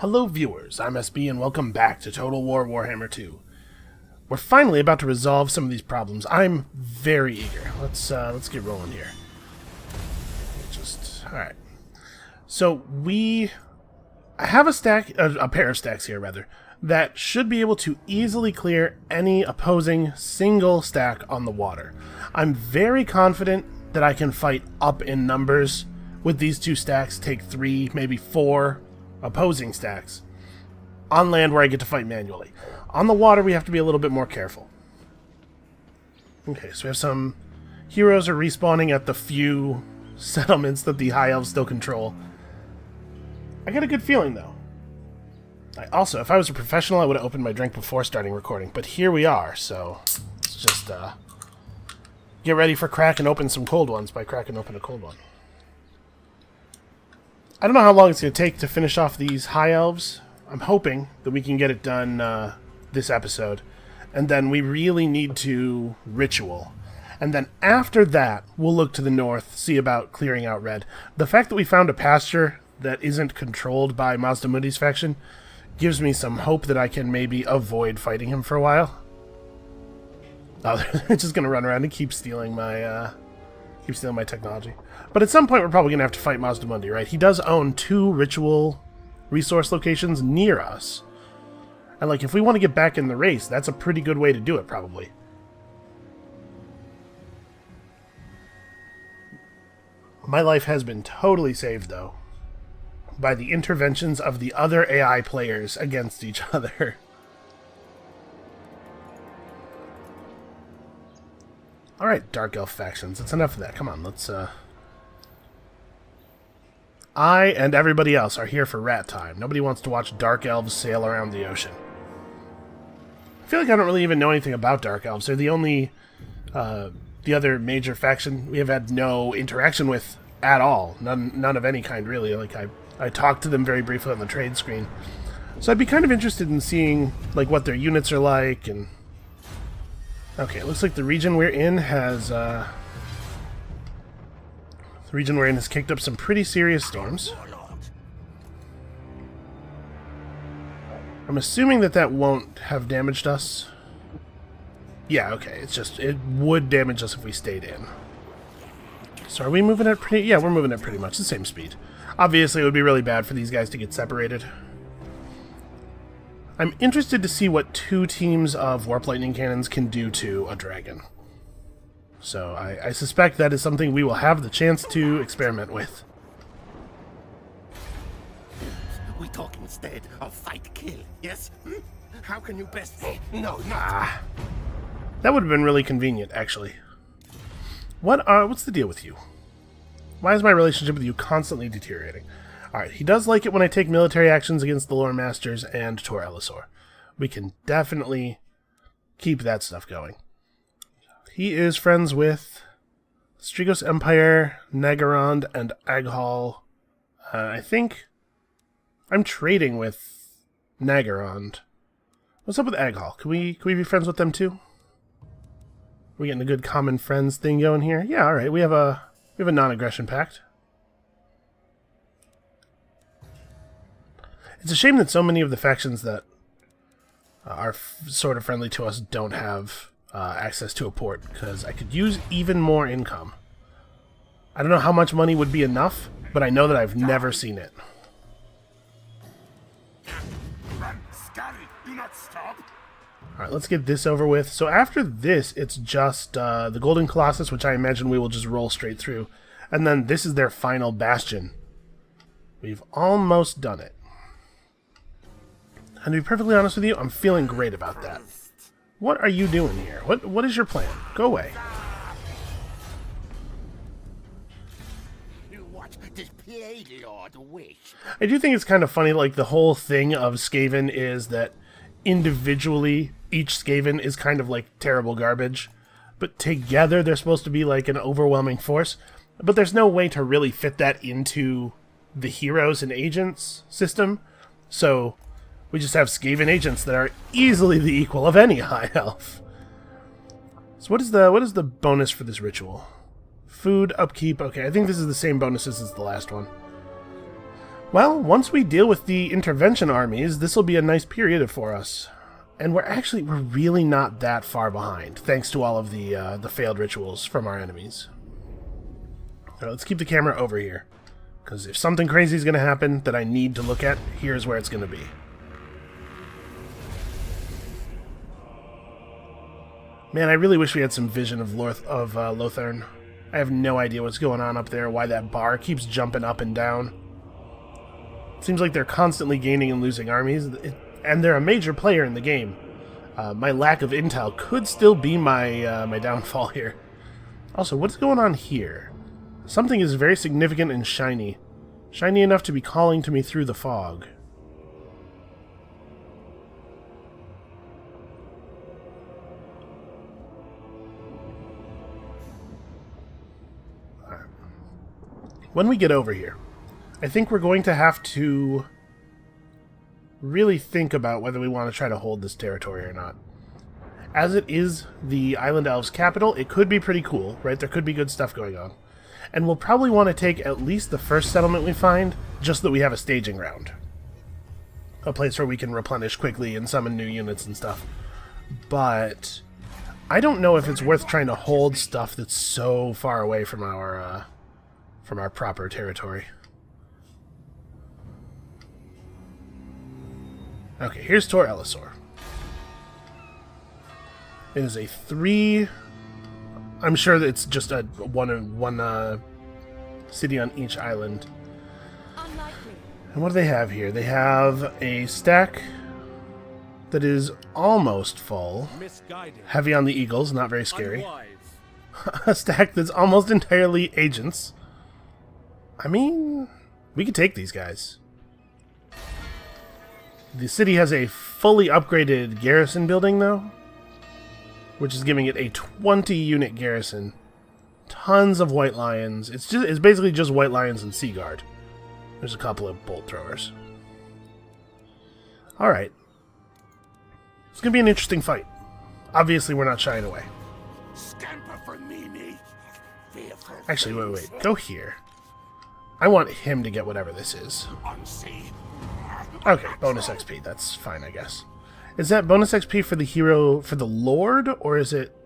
Hello viewers, I'm SB and welcome back to Total War Warhammer 2. We're finally about to resolve some of these problems. I'm very eager. Let's get rolling here. Alright. So I have a pair of stacks here rather, that should be able to easily clear any opposing single stack on the water. I'm very confident that I can fight up in numbers with these two stacks, take 3, maybe 4 opposing stacks on land where I get to fight manually. On the water, we have to be a little bit more careful. Okay, so we have some heroes are respawning at the few settlements that the High Elves still control. I got a good feeling, though. Also, if I was a professional, I would have opened my drink before starting recording, but here we are, so let's just get ready for crack and open some cold ones by cracking open a cold one. I don't know how long it's going to take to finish off these High Elves. I'm hoping that we can get it done this episode. And then we really need to ritual. And then after that, we'll look to the north, see about clearing out red. The fact that we found a pasture that isn't controlled by Mazdamundi's faction gives me some hope that I can maybe avoid fighting him for a while. Oh, they're just going to run around and keep stealing my technology. But at some point, we're probably going to have to fight Mazdamundi, right? He does own 2 ritual resource locations near us. And, like, if we want to get back in the race, that's a pretty good way to do it, probably. My life has been totally saved, though, by the interventions of the other AI players against each other. Alright, Dark Elf factions. That's enough of that. Come on, let's, I and everybody else are here for rat time. Nobody wants to watch Dark Elves sail around the ocean. I feel like I don't really even know anything about Dark Elves. They're the only, the other major faction we have had no interaction with at all. None of any kind, really. Like, I talked to them very briefly on the trade screen. So I'd be kind of interested in seeing, like, what their units are like, and... Okay, it looks like the region we're in has, kicked up some pretty serious storms. I'm assuming that won't have damaged us. Yeah, okay, it would damage us if we stayed in. So are we moving at pretty... Yeah, we're moving at pretty much the same speed. Obviously, it would be really bad for these guys to get separated. I'm interested to see what 2 teams of Warp Lightning Cannons can do to a dragon. So I suspect that is something we will have the chance to experiment with. We talk instead of fight kill, yes? How can you best... No, not... That would have been really convenient, actually. What's the deal with you? Why is my relationship with you constantly deteriorating? Alright, he does like it when I take military actions against the Lore Masters and Tor Elisor. We can definitely keep that stuff going. He is friends with Strigos Empire, Nagarond, and Aghal. I think I'm trading with Nagarond. What's up with Aghal? Can we be friends with them too? We getting a good common friends thing going here? Yeah, alright, we have a non-aggression pact. It's a shame that so many of the factions that are sort of friendly to us don't have access to a port, because I could use even more income. I don't know how much money would be enough, but I know that I've never seen it. Alright, let's get this over with. So after this, it's just the Golden Colossus, which I imagine we will just roll straight through. And then this is their final bastion. We've almost done it. And to be perfectly honest with you, I'm feeling great about that. What are you doing here? What is your plan? Go away. I do think it's kind of funny, like, the whole thing of Skaven is that individually, each Skaven is kind of like terrible garbage. But together, they're supposed to be like an overwhelming force. But there's no way to really fit that into the heroes and agents system. So... we just have Skaven agents that are easily the equal of any High Elf. So what is the bonus for this ritual? Food, upkeep, okay, I think this is the same bonuses as the last one. Well, once we deal with the intervention armies, this will be a nice period for us. And we're really not that far behind, thanks to all of the failed rituals from our enemies. Now, let's keep the camera over here, because if something crazy is going to happen that I need to look at, here's where it's going to be. Man, I really wish we had some vision of Lothern. I have no idea what's going on up there, why that bar keeps jumping up and down. It seems like they're constantly gaining and losing armies, and they're a major player in the game. My lack of intel could still be my my downfall here. Also, what's going on here? Something is very significant and shiny. Shiny enough to be calling to me through the fog. When we get over here, I think we're going to have to really think about whether we want to try to hold this territory or not. As it is the Island Elves' capital, it could be pretty cool, right? There could be good stuff going on. And we'll probably want to take at least the first settlement we find, just so that we have a staging ground. A place where we can replenish quickly and summon new units and stuff. But I don't know if it's worth trying to hold stuff that's so far away from our proper territory. Okay, here's Tor Elisor. It is a 3... I'm sure that it's just a one city on each island. Unlikely. And what do they have here? They have a stack that is almost full. Misguided. Heavy on the eagles, not very scary. Unwise. A stack that's almost entirely agents. I mean, we could take these guys. The city has a fully upgraded garrison building, though, which is giving it a 20-unit garrison. Tons of white lions. It's basically just white lions and sea guard. There's a couple of bolt throwers. Alright. It's going to be an interesting fight. Obviously, we're not shying away. Scamper from me. Fearful Actually, wait. Go here. I want him to get whatever this is. unseen. Okay, bonus XP. That's fine, I guess. Is that bonus XP for the hero, for the Lord, or is it...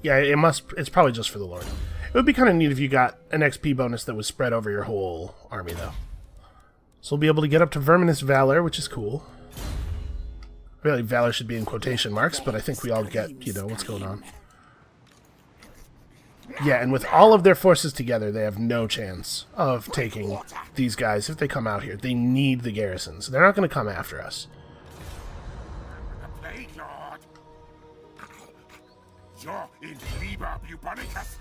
Yeah, it's probably just for the Lord. It would be kind of neat if you got an XP bonus that was spread over your whole army, though. So we'll be able to get up to Verminous Valor, which is cool. Really, Valor should be in quotation marks, but I think we all get, you know, what's going on. Yeah, and with all of their forces together, they have no chance of taking these guys if they come out here. They need the garrisons. They're not going to come after us. The Plague Lord. You're in Liber Bubonicus.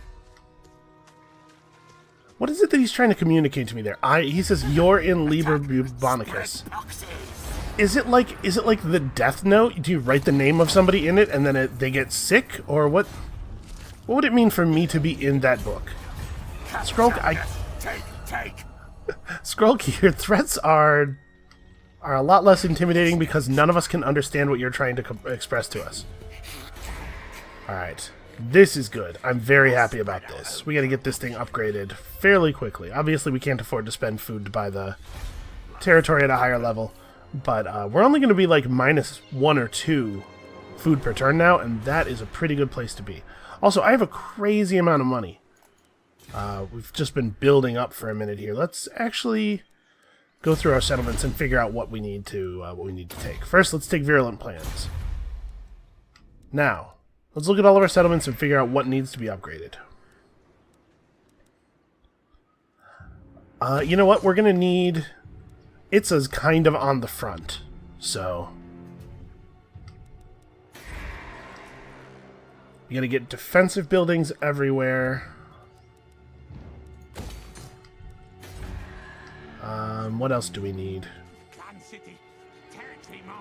What is it that he's trying to communicate to me there? He says, "You're in Liber Bubonicus." Is it like the Death Note? Do you write the name of somebody in it and then they get sick, or what? What would it mean for me to be in that book? Skrolk, Take. Skrolk, your threats are a lot less intimidating because none of us can understand what you're trying to express to us. Alright, this is good. I'm very happy about this. We gotta get this thing upgraded fairly quickly. Obviously, we can't afford to spend food to buy the territory at a higher level, but we're only gonna be like -1 or 2 food per turn now, and that is a pretty good place to be. Also, I have a crazy amount of money. We've just been building up for a minute here. Let's actually go through our settlements and figure out what we need to take. First, let's take Virulent Plans. Now, let's look at all of our settlements and figure out what needs to be upgraded. You know what? We're going to need... Itza's kind of on the front, so... You gotta get defensive buildings everywhere. What else do we need?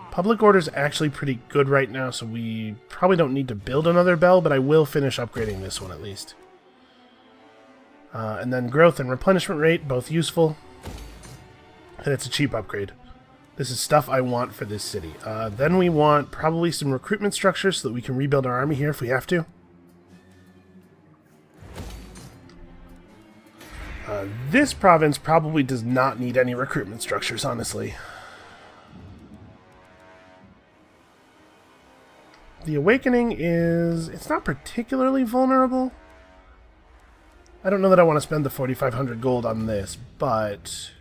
Public order's actually pretty good right now, so we probably don't need to build another bell, but I will finish upgrading this one at least. And then growth and replenishment rate, both useful. And it's a cheap upgrade. This is stuff I want for this city. Then we want probably some recruitment structures so that we can rebuild our army here if we have to. This province probably does not need any recruitment structures, honestly. The Awakening is... it's not particularly vulnerable. I don't know that I want to spend the 4,500 gold on this, but...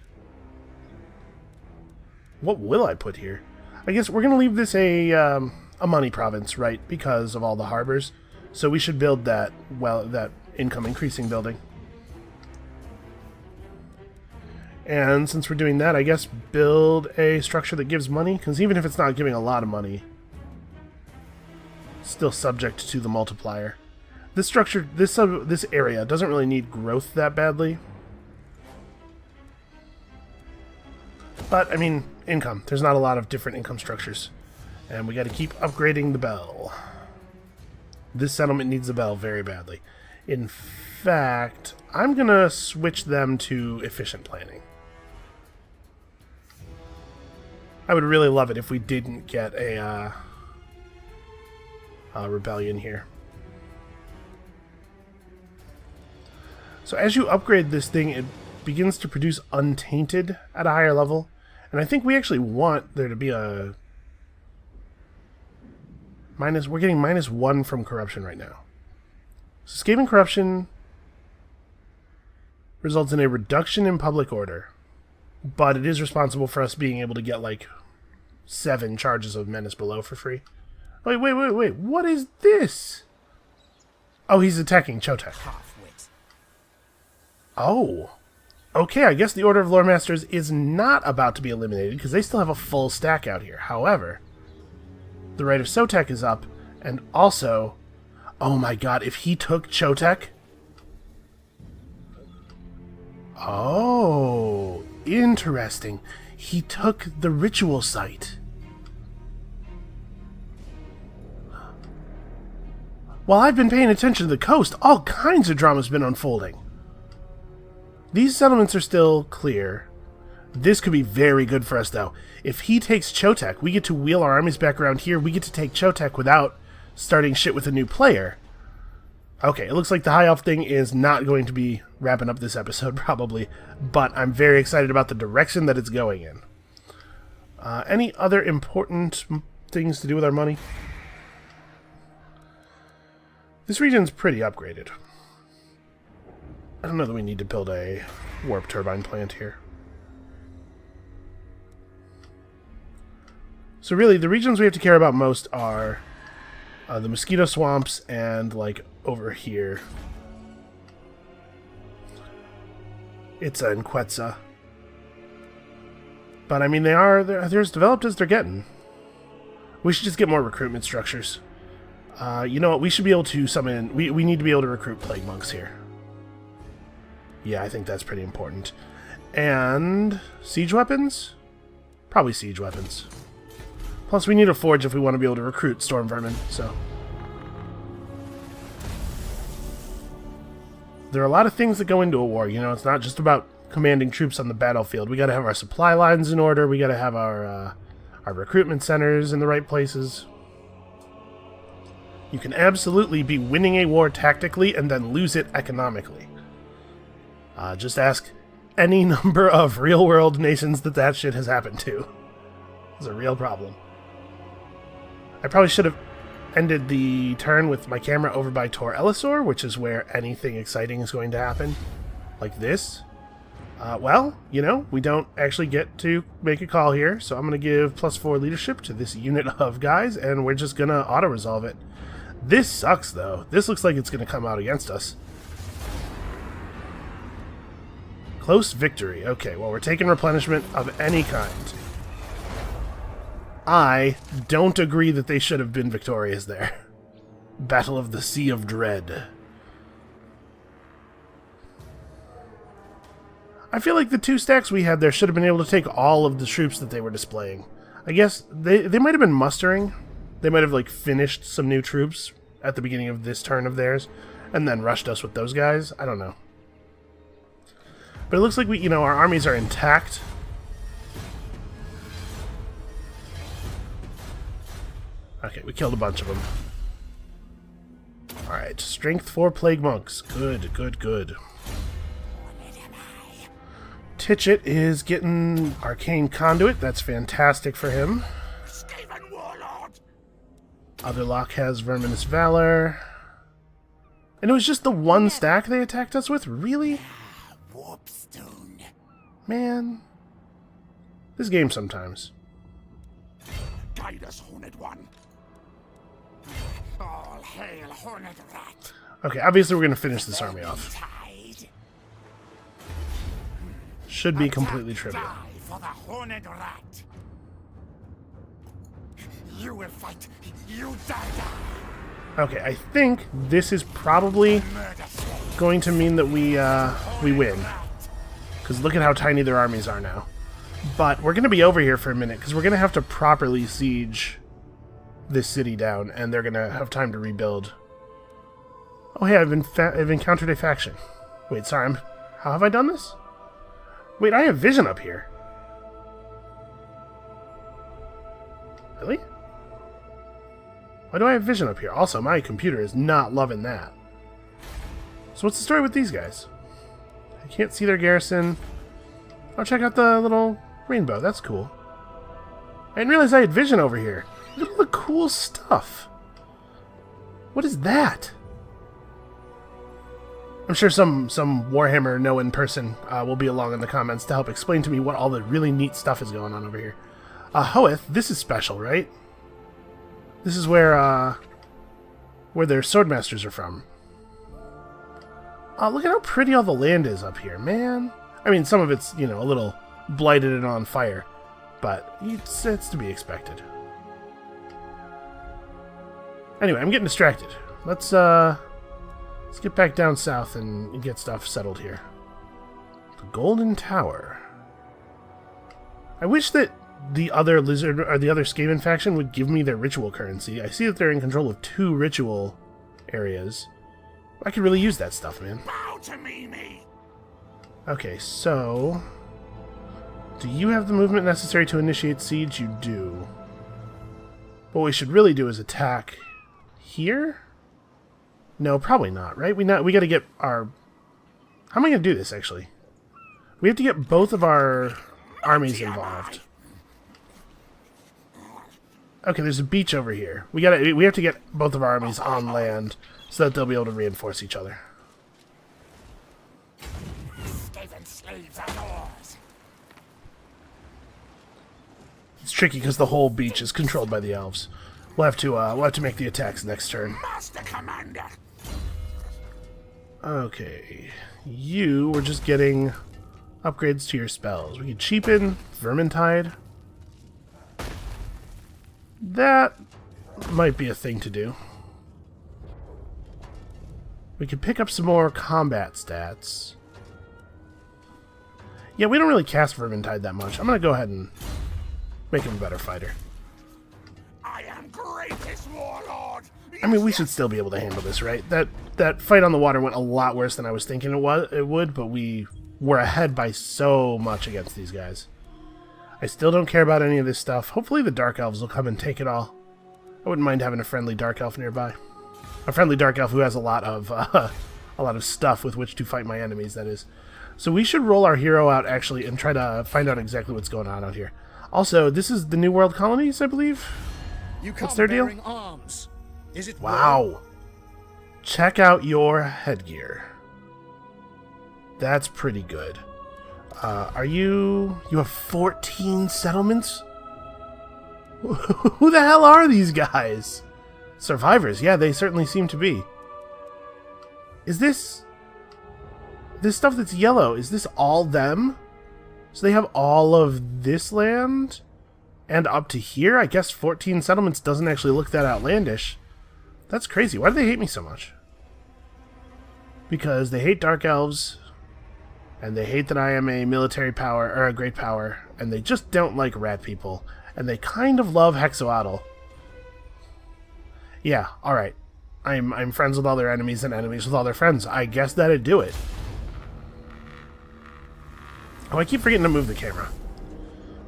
what will I put here? I guess we're going to leave this a money province, right? Because of all the harbors. So we should build that, well, that income increasing building. And since we're doing that, I guess build a structure that gives money. Because even if it's not giving a lot of money, it's still subject to the multiplier. This structure, this area doesn't really need growth that badly. But, I mean, income. There's not a lot of different income structures. And we got to keep upgrading the bell. This settlement needs a bell very badly. In fact, I'm going to switch them to efficient planning. I would really love it if we didn't get a rebellion here. So as you upgrade this thing, it begins to produce untainted at a higher level. And I think we actually want there to be a... we're getting -1 from corruption right now. So escaping corruption results in a reduction in public order. But it is responsible for us being able to get, like, 7 charges of menace below for free. Wait, what is this? Oh, he's attacking Chotek. Oh. Okay, I guess the Order of Lore Masters is not about to be eliminated, because they still have a full stack out here. However, the Rite of Sotek is up, and also... oh my god, if he took Chotek... oh, interesting. He took the ritual site. While I've been paying attention to the coast, all kinds of drama's been unfolding. These settlements are still clear. This could be very good for us, though. If he takes Chotek, we get to wheel our armies back around here. We get to take Chotek without starting shit with a new player. Okay, it looks like the High Elf thing is not going to be wrapping up this episode, probably. But I'm very excited about the direction that it's going in. Any other important things to do with our money? This region's pretty upgraded. I don't know that we need to build a warp turbine plant here. So really, the regions we have to care about most are the mosquito swamps and, like, over here. It's in Quetzal. But, I mean, they're as developed as they're getting. We should just get more recruitment structures. You know what? We should be able to summon... We need to be able to recruit plague monks here. Yeah, I think that's pretty important. And... siege weapons? Probably siege weapons. Plus, we need a forge if we want to be able to recruit storm vermin, so... there are a lot of things that go into a war, you know? It's not just about commanding troops on the battlefield. We gotta have our supply lines in order. We gotta have our recruitment centers in the right places. You can absolutely be winning a war tactically and then lose it economically. Just ask any number of real-world nations that shit has happened to. It's a real problem. I probably should have ended the turn with my camera over by Tor Elisor, which is where anything exciting is going to happen. Like this. Well, you know, we don't actually get to make a call here, so I'm going to give +4 leadership to this unit of guys, and we're just going to auto-resolve it. This sucks, though. This looks like it's going to come out against us. Close victory. Okay, well, we're taking replenishment of any kind. I don't agree that they should have been victorious there. Battle of the Sea of Dread. I feel like the 2 stacks we had there should have been able to take all of the troops that they were displaying. I guess they might have been mustering. They might have, like, finished some new troops at the beginning of this turn of theirs and then rushed us with those guys. I don't know. But it looks like our armies are intact. Okay, we killed a bunch of them. Alright, strength 4 plague monks. Good, good, good. Titchett is getting Arcane Conduit. That's fantastic for him. Stephen Warlord! Otherlocke has Verminous Valor. And it was just the one stack they attacked us with? Really? Warpstone. Man. This game sometimes. Guide us, Horned One. All hail, Horned Rat. Okay, obviously we're going to finish this army off. Tide. Should be completely trivial. Die for the Horned Rat. You will fight. You die. Okay, I think this is probably Murder slave. going to mean that we win. Because look at how tiny their armies are now. But we're going to be over here for a minute, because we're going to have to properly siege this city down, and they're going to have time to rebuild. Oh, hey, I've encountered a faction. Wait, sorry, how have I done this? Wait, I have vision up here. Really? Why do I have vision up here? Also, my computer is not loving that. So what's the story with these guys? I can't see their garrison. Oh, check out the little rainbow. That's cool. I didn't realize I had vision over here. Look at all the cool stuff. What is that? I'm sure some Warhammer knowing person will be along in the comments to help explain to me what all the really neat stuff is going on over here. Hoeth, this is special, right? This is where their swordmasters are from. Look at how pretty all the land is up here, man. I mean, some of it's, you know, a little blighted and on fire, but it's to be expected. Anyway, I'm getting distracted. Let's get back down south and get stuff settled here. The Golden Tower. I wish that the other lizard or the other Skaven faction would give me their ritual currency. I see that they're in control of 2 ritual areas. I could really use that stuff, man. Bow to me. Okay, so do you have the movement necessary to initiate siege? You do. What we should really do is attack here? No, probably not, right? We got to get our... How am I going to do this, actually? We have to get both of our armies involved. Okay, there's a beach over here. We have to get both of our armies on land so that they'll be able to reinforce each other. Skaven slaves are yours. It's tricky because the whole beach is controlled by the elves. We'll have to make the attacks next turn. Master Commander. Okay, you were just getting upgrades to your spells. We could cheapen Vermintide. That might be a thing to do. We could pick up some more combat stats. Yeah, we don't really cast Vermintide that much. I'm going to go ahead and make him a better fighter. I am greatest warlord. I mean, we should still be able to handle this, right? That fight on the water went a lot worse than I was thinking it would, but we were ahead by so much against these guys. I still don't care about any of this stuff. Hopefully the Dark Elves will come and take it all. I wouldn't mind having a friendly Dark Elf nearby. A friendly Dark Elf who has a lot of stuff with which to fight my enemies, that is. So we should roll our hero out, actually, and try to find out exactly what's going on out here. Also, this is the New World Colonies, I believe? What's their deal? Arms. Is it Wow. Check out your headgear. That's pretty good. You have 14 settlements? Who the hell are these guys? Survivors. Yeah, they certainly seem to be. Is this stuff that's yellow, is this all them? So they have all of this land? And up to here? I guess 14 settlements doesn't actually look that outlandish. That's crazy. Why do they hate me so much? Because they hate Dark Elves, and they hate that I am a military power, or a great power, and they just don't like rat people, and they kind of love Hexoatl. Yeah, alright. I'm friends with all their enemies and enemies with all their friends. I guess that'd do it. Oh, I keep forgetting to move the camera.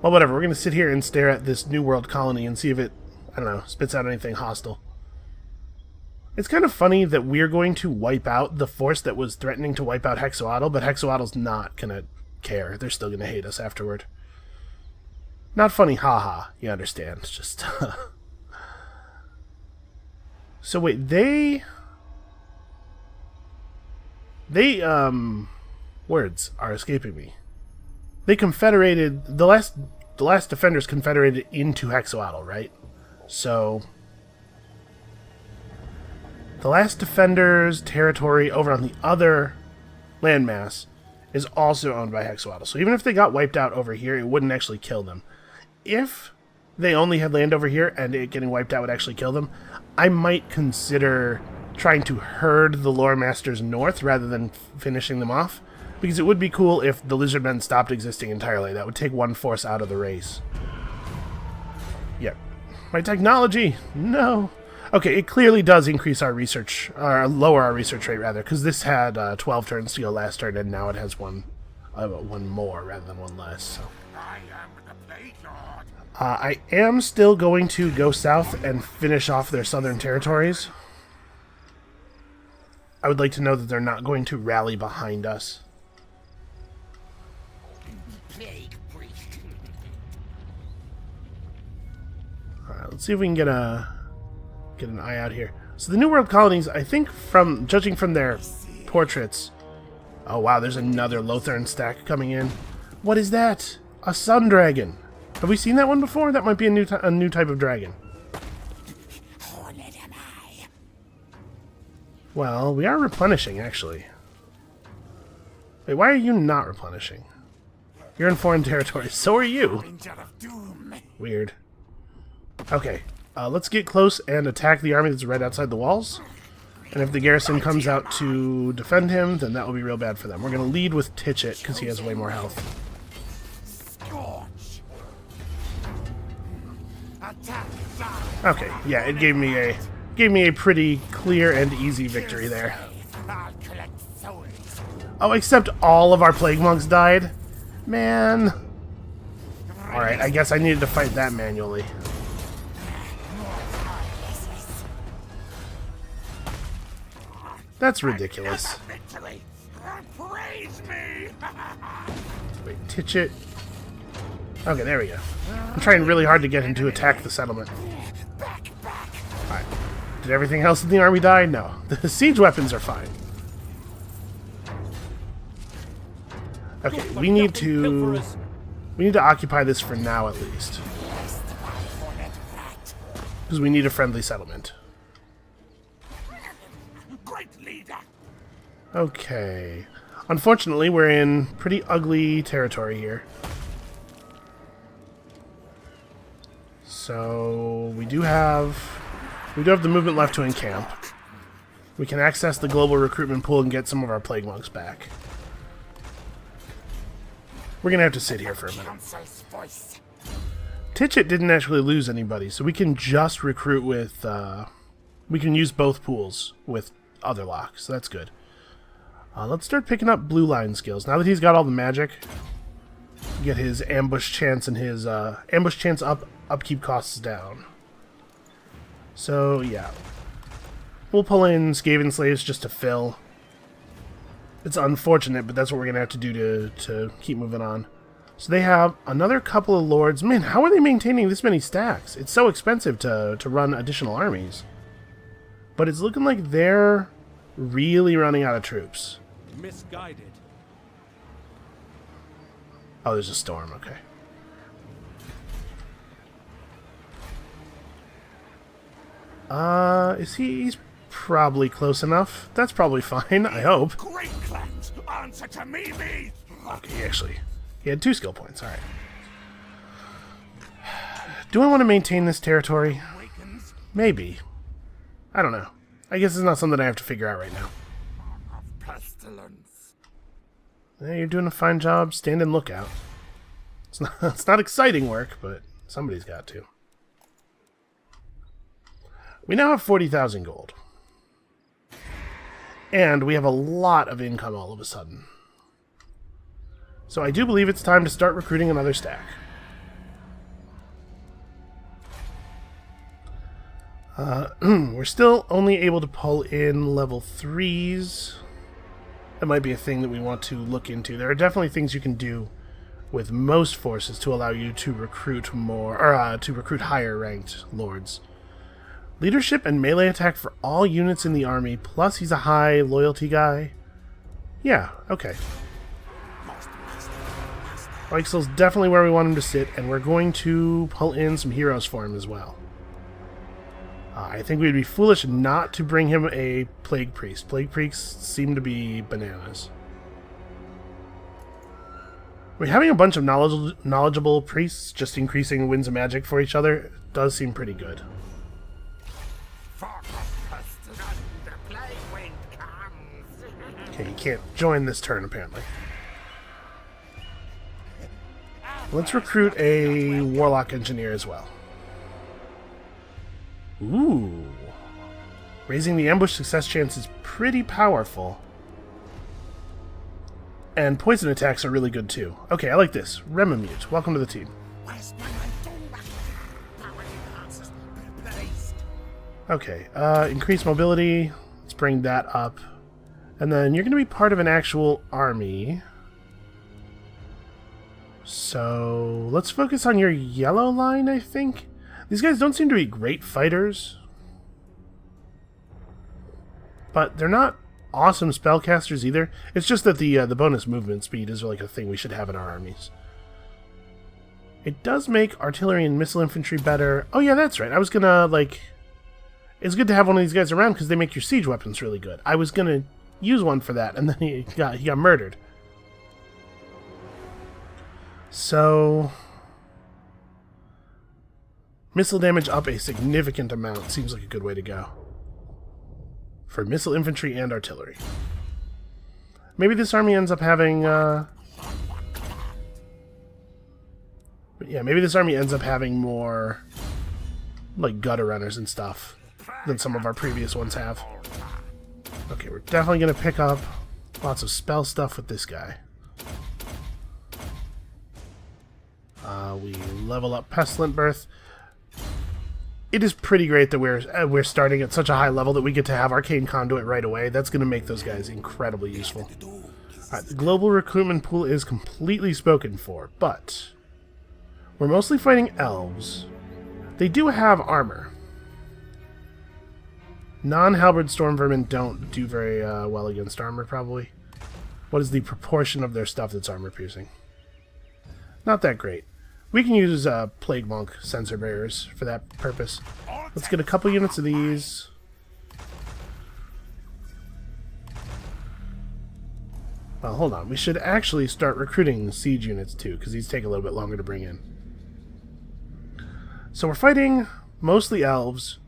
Well, whatever. We're going to sit here and stare at this New World colony and see if it, I don't know, spits out anything hostile. It's kind of funny that we're going to wipe out the force that was threatening to wipe out Hexoatl, but Hexoatl's not going to care. They're still going to hate us afterward. Not funny, haha. You understand. It's just... So wait, they... Words are escaping me. They confederated... The last defenders confederated into Hexoatl, right? So... The last defender's territory over on the other landmass is also owned by Hexoatl. So even if they got wiped out over here, it wouldn't actually kill them. If they only had land over here and it getting wiped out would actually kill them, I might consider trying to herd the lore masters north rather than finishing them off. Because it would be cool if the lizardmen stopped existing entirely. That would take one force out of the race. Yep. My technology! No! Okay, it clearly does increase our research, or lower our research rate, rather, because this had 12 turns to go last turn, and now it has one more rather than one less. So. I am the Blade Lord. I am still going to go south and finish off their southern territories. I would like to know that they're not going to rally behind us. Plague priest. Alright, let's see if we can get an eye out here. So the New World colonies, I think from judging from their portraits... Oh wow, there's another Lothern stack coming in. What is that? A sun dragon. Have we seen that one before? That might be a new type of dragon. Horned am I. Well, we are replenishing, actually. Wait, why are you not replenishing? You're in foreign territory. So are you. Ranger of Doom. Weird. Okay, let's get close and attack the army that's right outside the walls. And if the garrison comes out to defend him, then that will be real bad for them. We're going to lead with Titchit, because he has way more health. Scorch. Attack. Okay, yeah, it gave me a pretty clear and easy victory there. I'll collect souls. Oh, except all of our plague monks died? Man. Alright, I guess I needed to fight that manually. That's ridiculous. Victory. Praise me. Wait, Titchit. Okay, there we go. I'm trying really hard to get him to attack the settlement. Back. Alright. Did everything else in the army die? No. The siege weapons are fine. Okay, we need to occupy this for now at least. Because we need a friendly settlement. Great leader. Okay. Unfortunately, we're in pretty ugly territory here. So we do have the movement left to encamp. We can access the global recruitment pool and get some of our plague monks back. We're gonna have to sit here for a minute. Council's voice. Titchit didn't actually lose anybody, so we can just recruit with we can use both pools with Otherlocke, so that's good. Let's start picking up blue line skills. Now that he's got all the magic, get his ambush chance and his ambush chance up, upkeep costs down. So yeah, we'll pull in Skaven slaves just to fill. It's unfortunate, but that's what we're gonna have to do to keep moving on. So they have another couple of lords. Man, how are they maintaining this many stacks? It's so expensive to run additional armies. But it's looking like they're really running out of troops. Misguided. Oh, there's a storm, okay. He's probably close enough. That's probably fine, I hope. Great clans, answer to me, me. Okay, actually, he had 2 skill points, alright. Do I want to maintain this territory? Awakens Maybe. I don't know. I guess it's not something I have to figure out right now. of pestilence. Yeah, you're doing a fine job. Stand and look out. It's not exciting work, but somebody's got to. We now have 40,000 gold. And we have a lot of income all of a sudden. So I do believe it's time to start recruiting another stack. We're still only able to pull in level 3s. That might be a thing that we want to look into. There are definitely things you can do with most forces to allow you to recruit more, or to recruit higher ranked lords. Leadership and melee attack for all units in the army, plus he's a high loyalty guy. Yeah, okay. Oixel's definitely where we want him to sit, and we're going to pull in some heroes for him as well. I think we'd be foolish not to bring him a Plague Priest. Plague Priests seem to be bananas. I mean, having a bunch of knowledgeable priests just increasing winds of magic for each other does seem pretty good. Okay, you can't join this turn, apparently. Let's recruit a Warlock Engineer as well. Ooh. Raising the ambush success chance is pretty powerful. And poison attacks are really good too. Okay, I like this. Remamute, welcome to the team. Okay, increase mobility. Let's bring that up. And then you're going to be part of an actual army. So let's focus on your yellow line, I think. These guys don't seem to be great fighters. But they're not awesome spellcasters either. It's just that the bonus movement speed is like a thing we should have in our armies. It does make artillery and missile infantry better. Oh yeah, that's right. I was gonna, like... It's good to have one of these guys around because they make your siege weapons really good. I was gonna use one for that, and then he got murdered. So... Missile damage up a significant amount seems like a good way to go. For missile infantry and artillery. Maybe this army ends up having, yeah, maybe this army ends up having more, like, gutter runners and stuff than some of our previous ones have. Okay, we're definitely going to pick up lots of spell stuff with this guy. We level up Pestilent Birth. It is pretty great that we're starting at such a high level that we get to have Arcane Conduit right away. That's going to make those guys incredibly useful. Alright, the global recruitment pool is completely spoken for, but we're mostly fighting elves. They do have armor. Non-halberd storm vermin don't do very well against armor, probably. What is the proportion of their stuff that's armor piercing? Not that great. We can use Plague Monk sensor bearers for that purpose. Let's get a couple units of these. Well, hold on. We should actually start recruiting siege units too, because these take a little bit longer to bring in. So we're fighting mostly elves,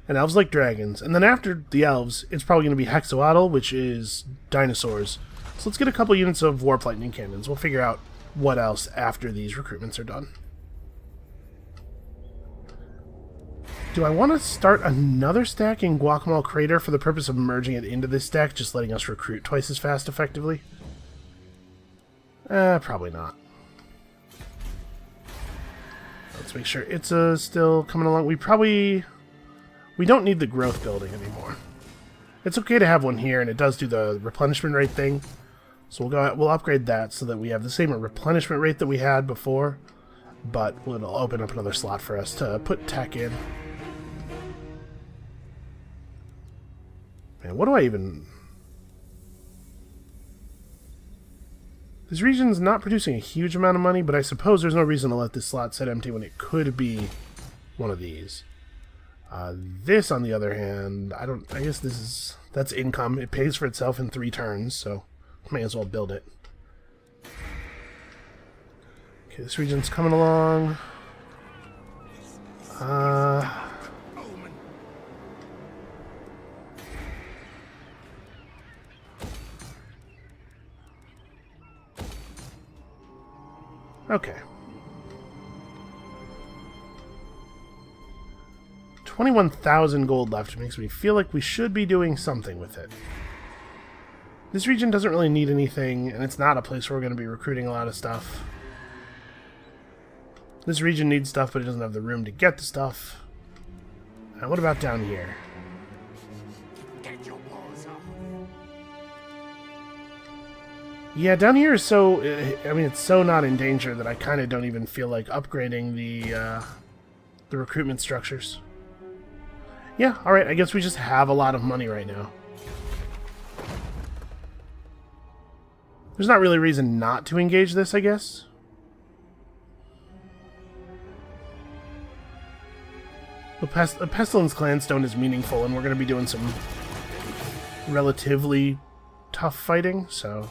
and elves like dragons. And then after the elves, it's probably going to be Hexoatl, which is dinosaurs. So let's get a couple units of Warp Lightning Cannons. We'll figure out what else after these recruitments are done. Do I want to start another stack in Guacamole Crater for the purpose of merging it into this stack, just letting us recruit twice as fast effectively? Probably not. Let's make sure it's still coming along. We don't need the growth building anymore. It's okay to have one here, and it does do the replenishment rate thing. So we'll upgrade that so that we have the same replenishment rate that we had before, but it'll open up another slot for us to put tech in. Man, what do I even... This region's not producing a huge amount of money, but I suppose there's no reason to let this slot sit empty when it could be one of these. This, on the other hand, I guess that's income. It pays for itself in 3 turns, so may as well build it. Okay, this region's coming along. Okay. 21,000 gold left makes me feel like we should be doing something with it. This region doesn't really need anything, and it's not a place where we're going to be recruiting a lot of stuff. This region needs stuff, but it doesn't have the room to get the stuff. What about down here? Get your paws off. Yeah, down here is so... I mean, it's so not in danger that I kind of don't even feel like upgrading the recruitment structures. Yeah, alright, I guess we just have a lot of money right now. There's not really a reason not to engage this, I guess. The Pestilence Clanstone is meaningful, and we're going to be doing some relatively tough fighting, so...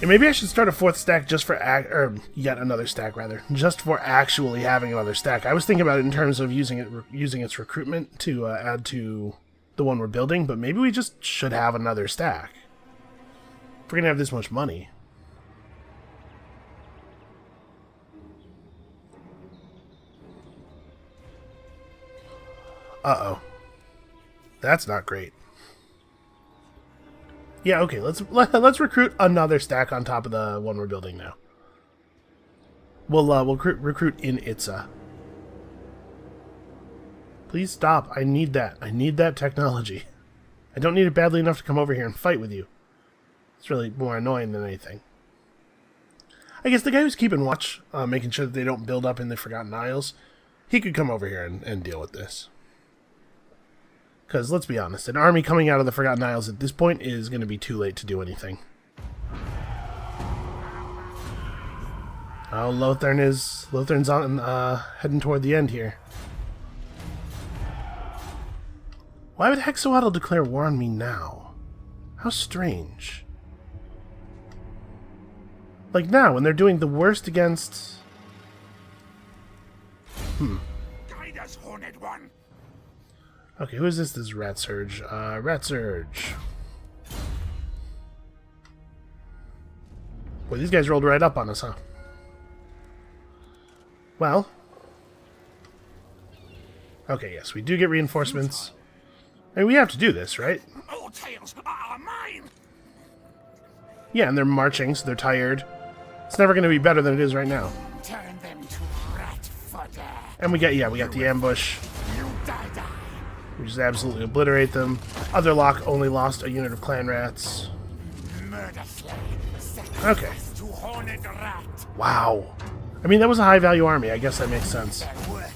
Yeah, maybe I should start a fourth stack just for... or yet another stack, rather. Just for actually having another stack. I was thinking about it in terms of using its recruitment to add to the one we're building, but maybe we just should have another stack. If we're going to have this much money. Uh-oh. That's not great. Yeah, okay, let's recruit another stack on top of the one we're building now. We'll recruit in Itza. Please stop. I need that. I need that technology. I don't need it badly enough to come over here and fight with you. It's really more annoying than anything. I guess the guy who's keeping watch, making sure that they don't build up in the Forgotten Isles, he could come over here and deal with this. Because, let's be honest, an army coming out of the Forgotten Isles at this point is going to be too late to do anything. Oh, Lothern's on, heading toward the end here. Why would Hexoatl declare war on me now? How strange. Like now, when they're doing the worst against... Guide us, Horned One. Okay, who is this? This is Rat Surge. Rat Surge. Boy, these guys rolled right up on us, huh? Well. Okay, yes, we do get reinforcements. I mean, we have to do this, right? All tails are mine. Yeah, and they're marching, so they're tired. It's never going to be better than it is right now. Turn them to rat fodder. And we got the ambush. You die. We just absolutely obliterate them. Otherlocke only lost a unit of clan rats. Murder slay. Okay. To Horned Rat. Wow. I mean, that was a high-value army. I guess that makes sense. Their work,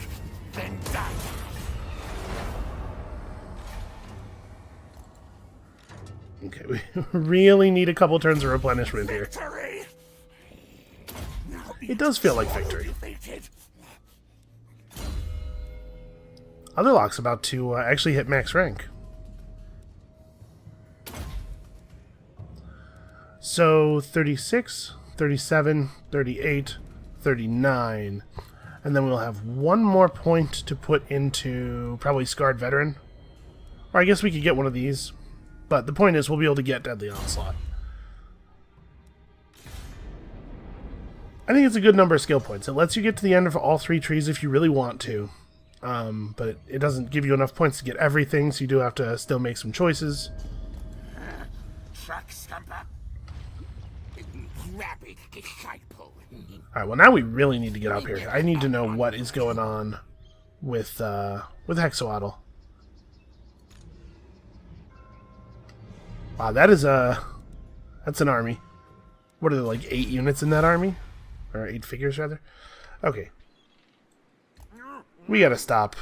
then die. Okay, we really need a couple turns of replenishment here. Victory. It does feel like victory. Otherlocke's about to actually hit max rank. So 36, 37, 38, 39. And then we'll have one more point to put into probably Scarred Veteran. Or I guess we could get one of these. But the point is we'll be able to get Deadly Onslaught. I think it's a good number of skill points. It lets you get to the end of all three trees if you really want to. But it doesn't give you enough points to get everything, so you do have to still make some choices. Truck scumper. Rabid disciple. Alright, well now we really need to get up here. I need to know what is going on with Hexoatl. Wow, that's an army. What are there, like 8 units in that army? Or 8 figures, rather? Okay. We gotta stop.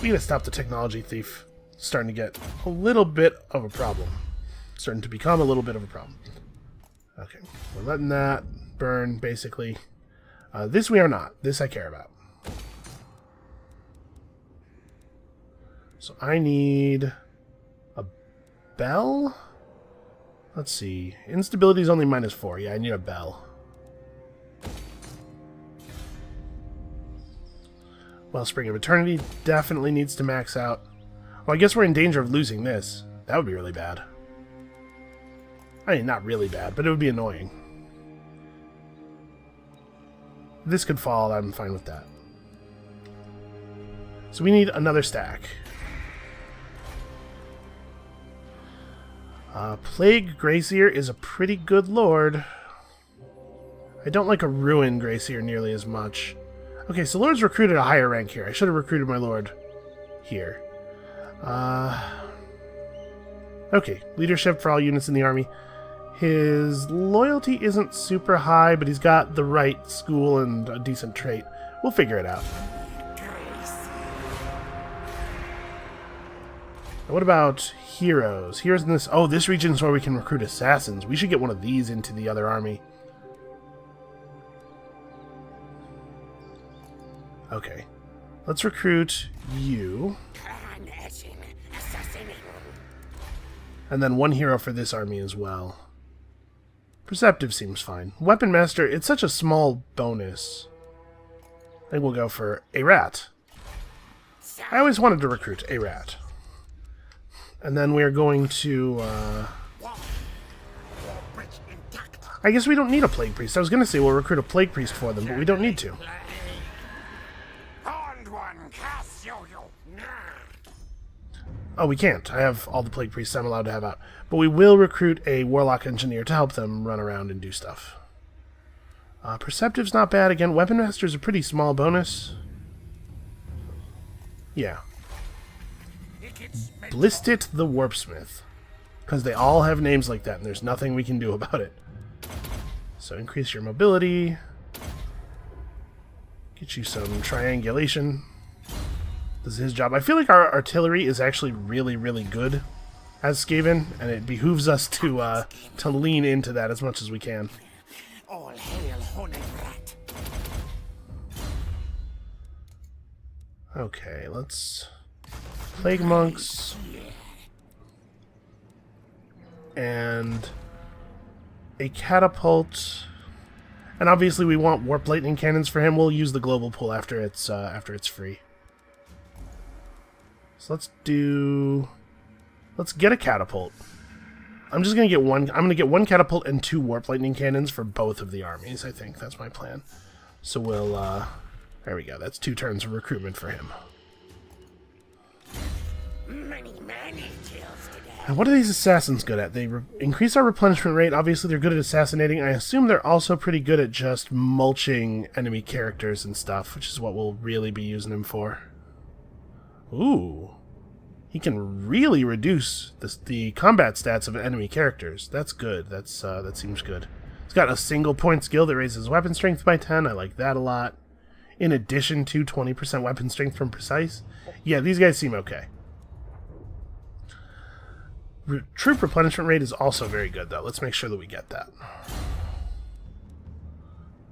We gotta stop the technology thief. It's starting to get a little bit of a problem. It's starting to become a little bit of a problem. Okay, we're letting that burn, basically. This we are not. This I care about. So I need a bell? Let's see. Instability is only -4. Yeah, I need a bell. Wellspring of Eternity definitely needs to max out. Well, I guess we're in danger of losing this. That would be really bad. I mean, not really bad, but it would be annoying. If this could fall, I'm fine with that. So we need another stack. Plague Grayseer is a pretty good lord. I don't like a Ruin Grayseer nearly as much. Okay, so Lord's recruited a higher rank here. I should have recruited my Lord here. Okay, leadership for all units in the army. His loyalty isn't super high, but he's got the right school and a decent trait. We'll figure it out. What about heroes? Heroes in this... Oh, this region is where we can recruit assassins. We should get one of these into the other army. Okay. Let's recruit you. And then one hero for this army as well. Perceptive seems fine. Weapon Master, it's such a small bonus. I think we'll go for a rat. I always wanted to recruit a rat. And then we're going to, I guess we don't need a Plague Priest. I was going to say we'll recruit a Plague Priest for them, but we don't need to. Oh, we can't. I have all the Plague Priests I'm allowed to have out. But we will recruit a Warlock Engineer to help them run around and do stuff. Perceptive's not bad. Again, Weapon Master's a pretty small bonus. Yeah. Blistit the Warpsmith. Because they all have names like that, and there's nothing we can do about it. So increase your mobility. Get you some triangulation. This is his job. I feel like our artillery is actually really, really good as Skaven, and it behooves us to lean into that as much as we can. All hail Honigrat. Okay, let's... Plague Monks. And a catapult. And obviously we want Warp Lightning Cannons for him. We'll use the global pool after it's free. So let's get a catapult. I'm just gonna get one. I'm gonna get one catapult and 2 Warp Lightning Cannons for both of the armies. I think that's my plan. So we'll there we go. That's 2 turns of recruitment for him. And what are these assassins good at? They increase our replenishment rate. Obviously, they're good at assassinating. I assume they're also pretty good at just mulching enemy characters and stuff, which is what we'll really be using him for. Ooh. He can really reduce the combat stats of enemy characters. That's good. That seems good. He's got a single point skill that raises weapon strength by 10. I like that a lot. In addition to 20% weapon strength from precise. Yeah, these guys seem okay. Troop replenishment rate is also very good, though. Let's make sure that we get that.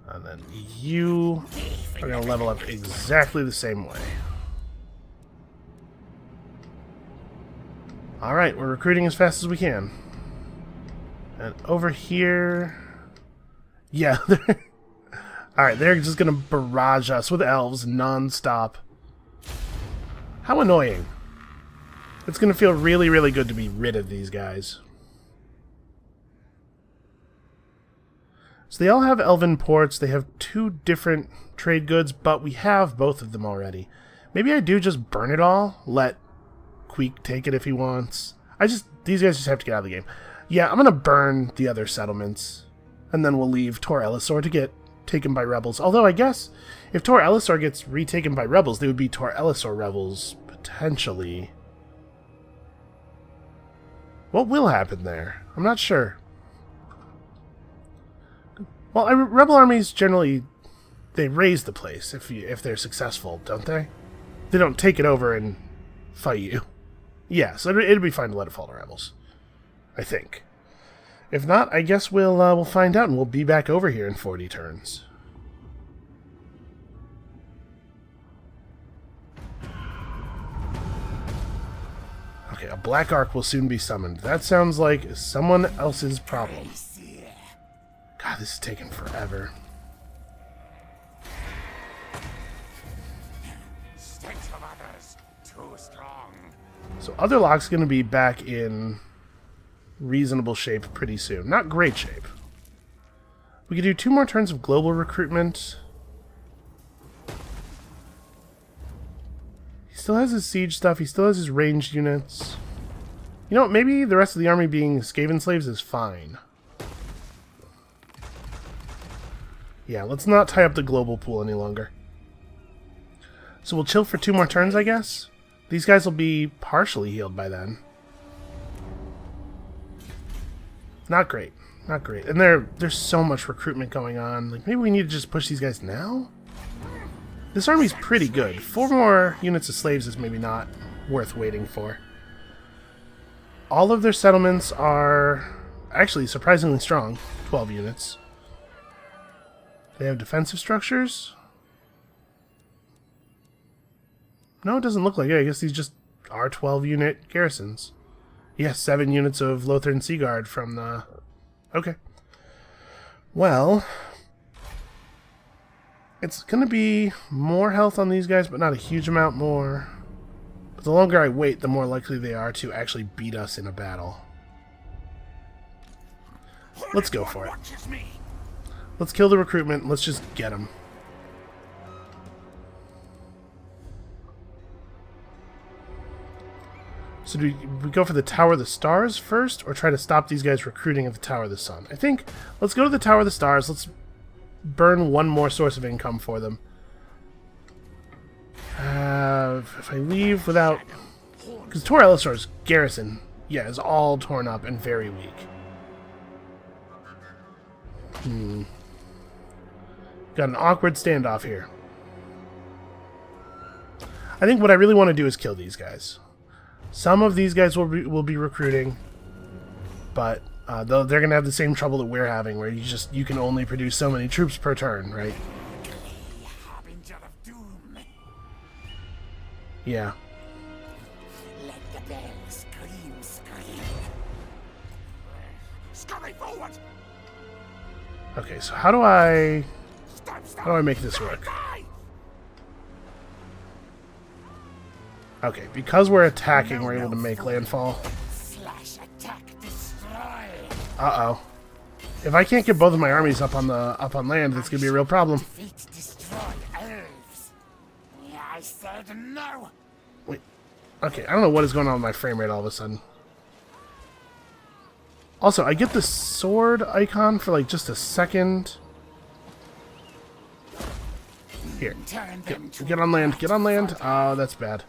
And then you are going to level up exactly the same way. Alright, we're recruiting as fast as we can. And over here... Yeah, alright, they're just going to barrage us with elves non-stop. How annoying. It's going to feel really, really good to be rid of these guys. So they all have elven ports. They have 2 different trade goods, but we have both of them already. Maybe I do just burn it all, let Queek take it if he wants. These guys just have to get out of the game. Yeah, I'm going to burn the other settlements, and then we'll leave Tor Elisor to get taken by rebels. Although I guess if Tor Elisor gets retaken by rebels, they would be Tor Elisor rebels, potentially. What will happen there? I'm not sure. Well, rebel armies generally, they raise the place if they're successful, don't they? They don't take it over and fight you. Yeah, so it'd be fine to let it fall to rebels, I think. If not, I guess we'll find out, and we'll be back over here in 40 turns. Okay, a Black Ark will soon be summoned. That sounds like someone else's problem. God, this is taking forever. So Otherlocke's going to be back in reasonable shape pretty soon. Not great shape. We could do 2 more turns of global recruitment. He still has his siege stuff. He still has his ranged units. You know what? Maybe the rest of the army being Skaven slaves is fine. Yeah, let's not tie up the global pool any longer. So we'll chill for 2 more turns, I guess? These guys will be partially healed by then. Not great. Not great. And there's so much recruitment going on. Like, maybe we need to just push these guys now? This army's pretty good. 4 more units of slaves is maybe not worth waiting for. All of their settlements are actually surprisingly strong. 12 units. They have defensive structures? No, it doesn't look like it. I guess these just are 12-unit garrisons. Yes, 7 units of Lothern Sea Guard from the... Okay. Well, it's going to be more health on these guys, but not a huge amount more. But the longer I wait, the more likely they are to actually beat us in a battle. Let's go for it. Let's kill the recruitment. Let's just get them. So do we go for the Tower of the Stars first, or try to stop these guys recruiting at the Tower of the Sun? I think let's go to the Tower of the Stars. Let's burn one more source of income for them. If I leave without... Because Tor Elisar's garrison, yeah, is all torn up and very weak. Got an awkward standoff here. I think what I really want to do is kill these guys. Some of these guys will be recruiting, but they're going to have the same trouble that we're having, where you can only produce so many troops per turn, right? Yeah. Let the bell scream. Scurry forward. Okay, so how do I make this work? Okay, because we're attacking, we're able to make landfall. Slash, attack, destroy. Uh-oh. If I can't get both of my armies up on land, it's gonna be a real problem. Defeat, destroy, elves. Yeah, I said no. Wait. Okay, I don't know what is going on with my frame rate all of a sudden. Also, I get the sword icon for like just a second. Here. Get on land. Get on land. Oh, that's bad.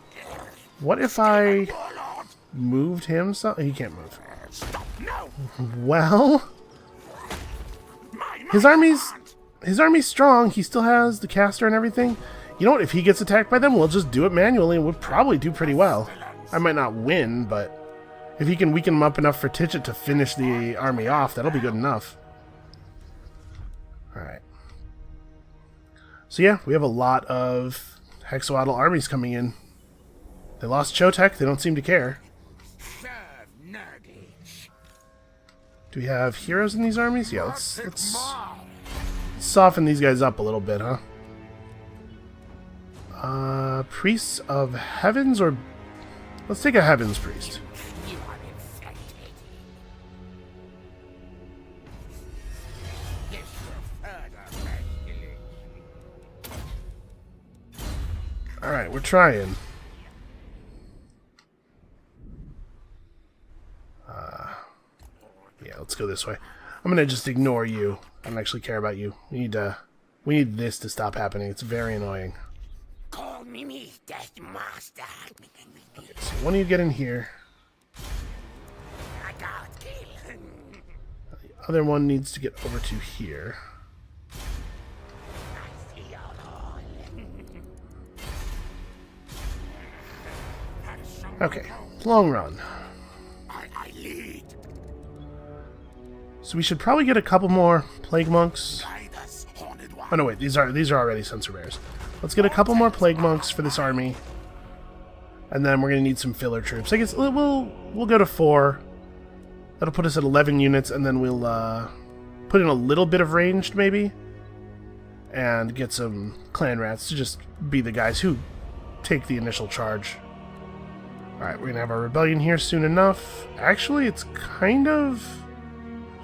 What if I moved him so he can't move? Well, his army's strong. He still has the caster and everything. You know what? If he gets attacked by them, we'll just do it manually and we'll probably do pretty well. I might not win, but if he can weaken him up enough for Tidget to finish the army off, that'll be good enough. Alright. So yeah, we have a lot of Hexawaddle armies coming in. They lost Chotek, they don't seem to care. Do we have heroes in these armies? Yeah, let's soften these guys up a little bit, huh? Priests of Heavens, or... Let's take a Heavens priest. Alright, we're trying. Yeah, let's go this way. I'm gonna just ignore you. I don't actually care about you. We need this to stop happening. It's very annoying. Call me Death Master. Okay, so one of you get in here. I got kill. The other one needs to get over to here. Okay, long run. I lead. So we should probably get a couple more Plague Monks. Oh no, wait, these are already Sensor Bears. Let's get a couple more Plague Monks for this army. And then we're going to need some filler troops. I guess we'll go to 4. That'll put us at 11 units, and then we'll put in a little bit of ranged, maybe. And get some clan rats to just be the guys who take the initial charge. Alright, we're going to have our rebellion here soon enough. Actually, it's kind of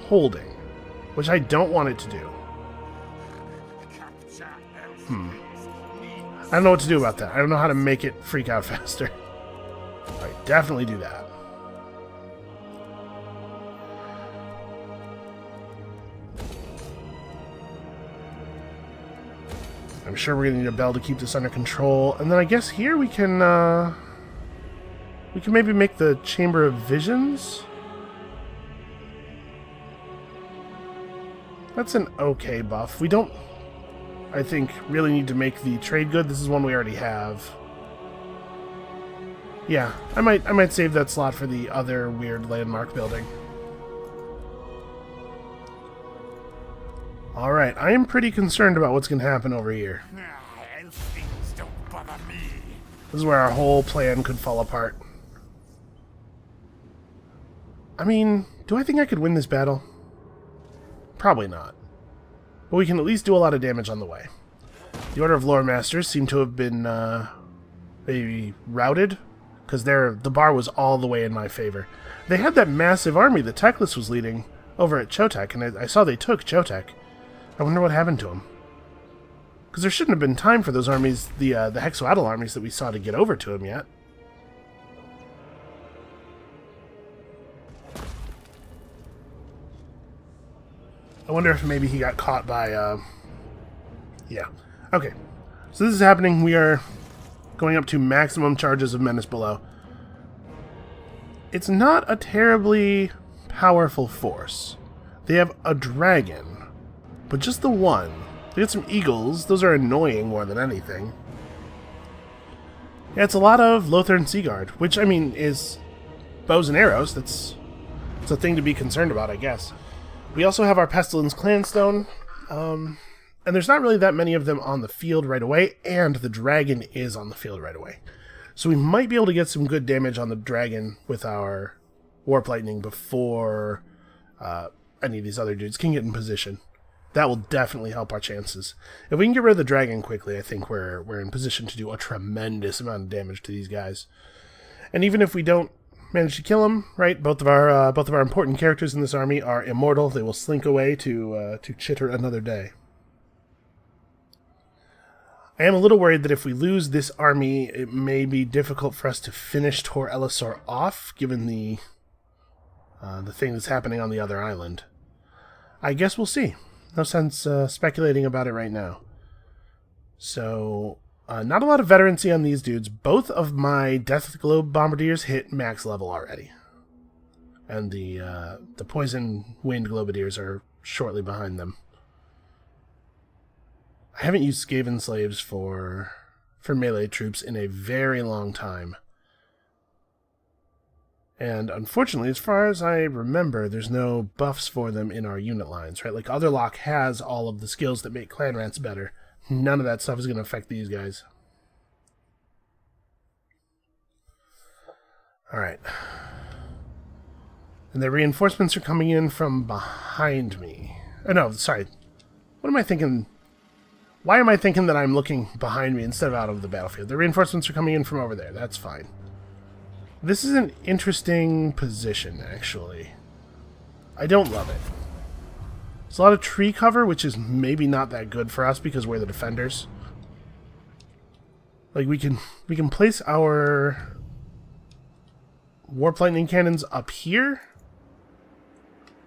holding, which I don't want it to do. I don't know what to do about that. I don't know how to make it freak out faster. Alright, definitely do that. I'm sure we're going to need a bell to keep this under control. And then I guess here we can maybe make the Chamber of Visions. That's an okay buff. We don't, I think, really need to make the trade good. This is one we already have. Yeah, I might save that slot for the other weird landmark building. Alright, I am pretty concerned about what's going to happen over here. Elf things don't bother me. This is where our whole plan could fall apart. I mean, do I think I could win this battle? Probably not. But we can at least do a lot of damage on the way. The Order of Lore Masters seem to have been maybe routed, because the bar was all the way in my favor. They had that massive army that Teclis was leading over at Chotek, and I saw they took Chotek. I wonder what happened to him. Because there shouldn't have been time for those armies, the Hexoatl armies that we saw, to get over to him yet. I wonder if maybe he got caught by, yeah. Okay. So this is happening. We are going up to maximum charges of Menace Below. It's not a terribly powerful force. They have a dragon, but just the one. They got some eagles. Those are annoying more than anything. Yeah, it's a lot of Lothern Seaguard, which, I mean, is bows and arrows. It's a thing to be concerned about, I guess. We also have our Pestilence Clanstone, and there's not really that many of them on the field right away, and the dragon is on the field right away. So we might be able to get some good damage on the dragon with our Warp Lightning before any of these other dudes can get in position. That will definitely help our chances. If we can get rid of the dragon quickly, I think we're in position to do a tremendous amount of damage to these guys. And even if we don't manage to kill him, right? Both of our important characters in this army are immortal. They will slink away to chitter another day. I am a little worried that if we lose this army, it may be difficult for us to finish Tor Elisor off, given the thing that's happening on the other island. I guess we'll see. No sense speculating about it right now. So, not a lot of veterancy on these dudes. Both of my Death Globe Bombardiers hit max level already. And the Poison Wind Globadiers are shortly behind them. I haven't used Skaven Slaves for melee troops in a very long time. And unfortunately, as far as I remember, there's no buffs for them in our unit lines, right? Like, Otherlocke has all of the skills that make clan rants better. None of that stuff is going to affect these guys. Alright. And the reinforcements are coming in from behind me. Oh, no, sorry. What am I thinking? Why am I thinking that I'm looking behind me instead of out of the battlefield? The reinforcements are coming in from over there. That's fine. This is an interesting position, actually. I don't love it. There's a lot of tree cover, which is maybe not that good for us because we're the defenders. Like, we can place our Warp Lightning cannons up here,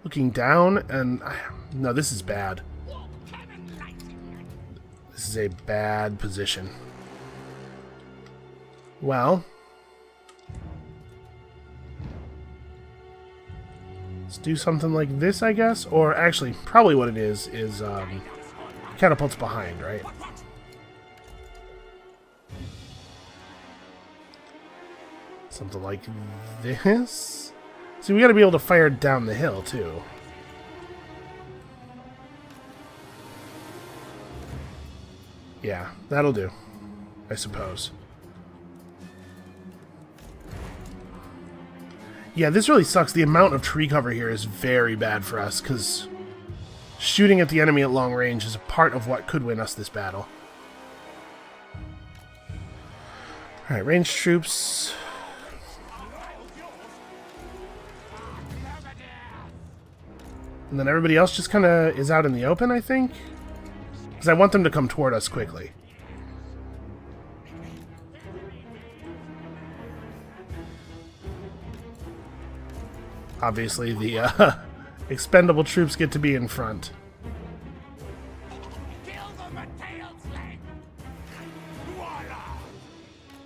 looking down, and no, this is bad. This is a bad position. Well, let's do something like this, I guess. Or actually, probably what it is catapults behind, right? Something like this. See, we gotta be able to fire down the hill, too. Yeah, that'll do, I suppose. Yeah, this really sucks. The amount of tree cover here is very bad for us, because shooting at the enemy at long range is a part of what could win us this battle. Alright, ranged troops. And then everybody else just kind of is out in the open, I think? Because I want them to come toward us quickly. Obviously, the expendable troops get to be in front.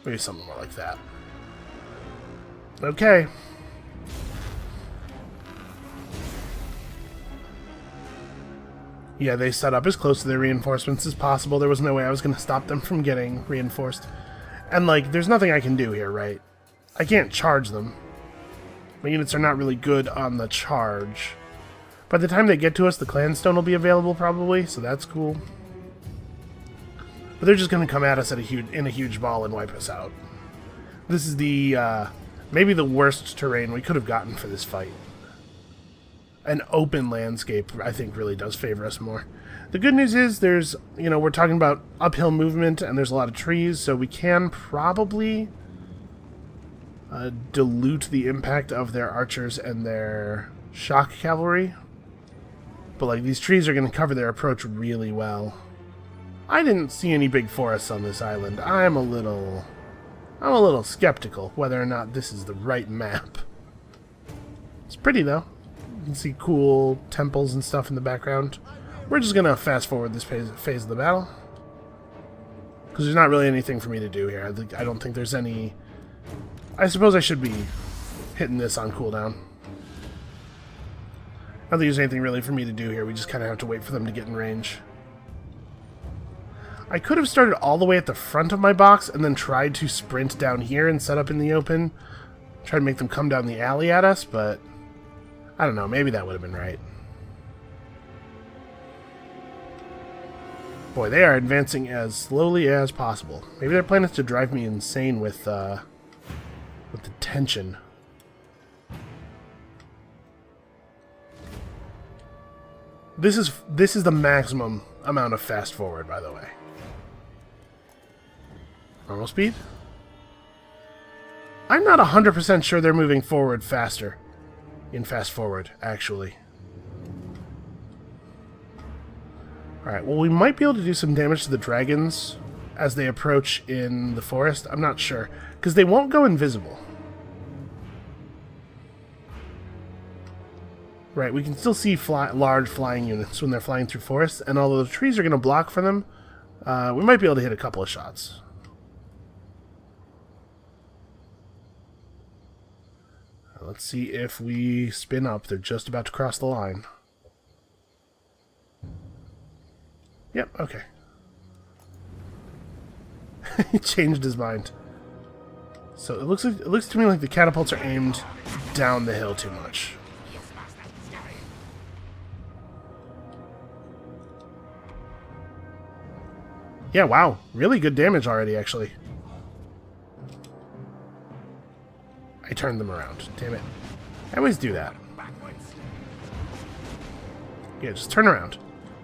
Maybe something more like that. Okay. Yeah, they set up as close to their reinforcements as possible. There was no way I was going to stop them from getting reinforced. And, like, there's nothing I can do here, right? I can't charge them. My units are not really good on the charge. By the time they get to us, the clan stone will be available, probably, so that's cool. But they're just going to come at us in a huge ball and wipe us out. This is the, maybe the worst terrain we could have gotten for this fight. An open landscape, I think, really does favor us more. The good news is there's, you know, we're talking about uphill movement and there's a lot of trees, so we can probably dilute the impact of their archers and their shock cavalry. But, like, these trees are going to cover their approach really well. I didn't see any big forests on this island. I'm a little skeptical whether or not this is the right map. It's pretty, though. You can see cool temples and stuff in the background. We're just going to fast forward this phase of the battle. Because there's not really anything for me to do here. I don't think there's any... I suppose I should be hitting this on cooldown. I don't think there's anything really for me to do here. We just kind of have to wait for them to get in range. I could have started all the way at the front of my box and then tried to sprint down here and set up in the open. Try to make them come down the alley at us, but... I don't know, maybe that would have been right. Boy, they are advancing as slowly as possible. Maybe their plan is to drive me insane with the tension. This is the maximum amount of fast forward, by the way. Normal speed? I'm not 100% sure they're moving forward faster. In fast forward, actually. Alright, well, we might be able to do some damage to the dragons as they approach in the forest. I'm not sure, because they won't go invisible. Right, we can still see large flying units when they're flying through forests, and although the trees are going to block for them, we might be able to hit a couple of shots. Let's see if we spin up. They're just about to cross the line. Yep, okay. He changed his mind. So it looks to me like the catapults are aimed down the hill too much. Yeah, wow. Really good damage already, actually. I turned them around. Damn it. I always do that. Yeah, just turn around.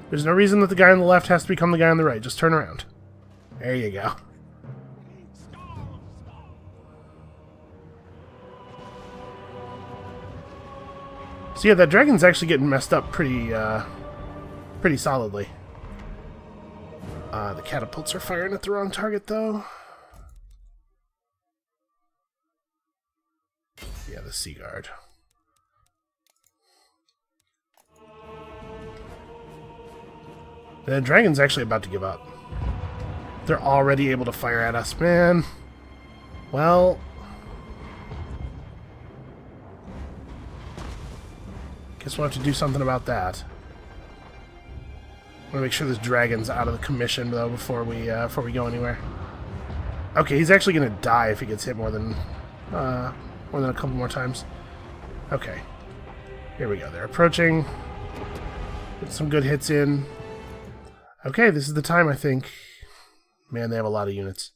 There's no reason that the guy on the left has to become the guy on the right. Just turn around. There you go. So yeah, that dragon's actually getting messed up pretty solidly. The catapults are firing at the wrong target, though. Yeah, the Sea Guard. The dragon's actually about to give up. They're already able to fire at us, man. Well... guess we'll have to do something about that. I want to make sure this dragon's out of the commission, though, before we go anywhere. Okay, he's actually going to die if he gets hit more than a couple more times. Okay. Here we go. They're approaching. Get some good hits in. Okay, this is the time, I think. Man, they have a lot of units.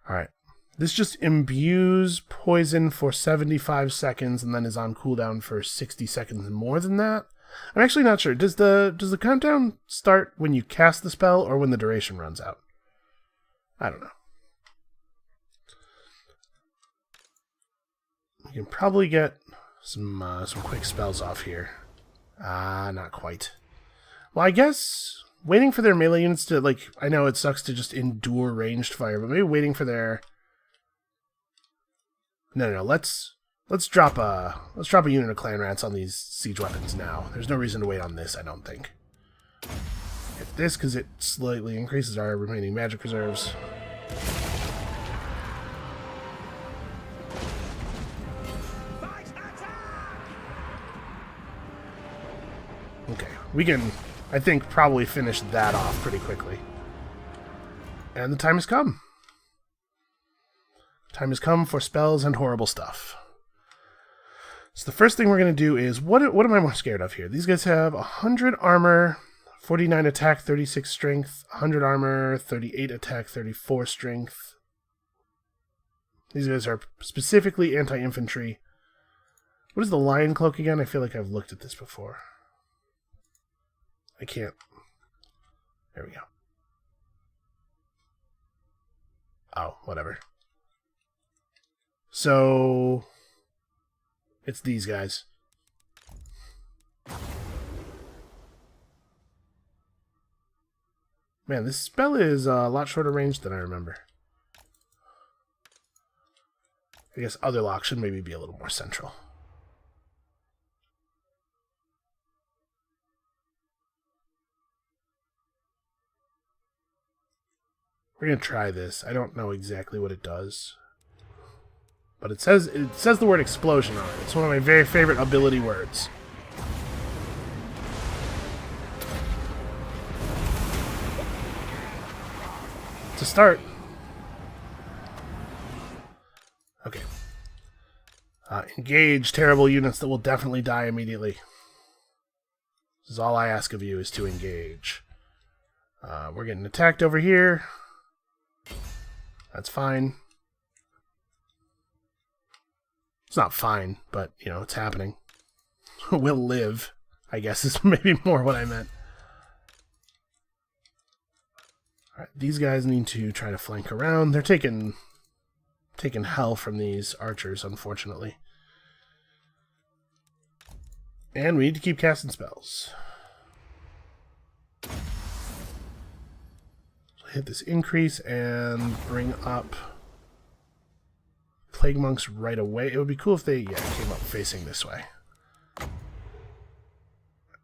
Alright. This just imbues poison for 75 seconds and then is on cooldown for 60 seconds and more than that. I'm actually not sure. Does the countdown start when you cast the spell or when the duration runs out? I don't know. We can probably get some quick spells off here. Not quite. Well, I guess waiting for their melee units to, like, I know it sucks to just endure ranged fire, but maybe waiting for their... No, let's drop a unit of clan rats on these siege weapons now. There's no reason to wait on this, I don't think. Hit this because it slightly increases our remaining magic reserves. Okay, we can I think, probably finish that off pretty quickly. And the time has come. Time has come for spells and horrible stuff. So the first thing we're going to do is, what am I more scared of here? These guys have 100 armor, 49 attack, 36 strength, 100 armor, 38 attack, 34 strength. These guys are specifically anti-infantry. What is the lion cloak again? I feel like I've looked at this before. I can't. There we go. Oh, whatever. So it's these guys. Man, this spell is a lot shorter range than I remember. I guess Otherlocke should maybe be a little more central. We're going to try this. I don't know exactly what it does. But it says the word explosion on it. It's one of my very favorite ability words. To start. Okay. Engage terrible units that will definitely die immediately. This is all I ask of you, is to engage. We're getting attacked over here. That's fine. It's not fine, but, you know, it's happening. We'll live, I guess, is maybe more what I meant. Alright, these guys need to try to flank around. They're taking hell from these archers, unfortunately. And we need to keep casting spells. So hit this increase and bring up Plague Monks right away. It would be cool if they came up facing this way.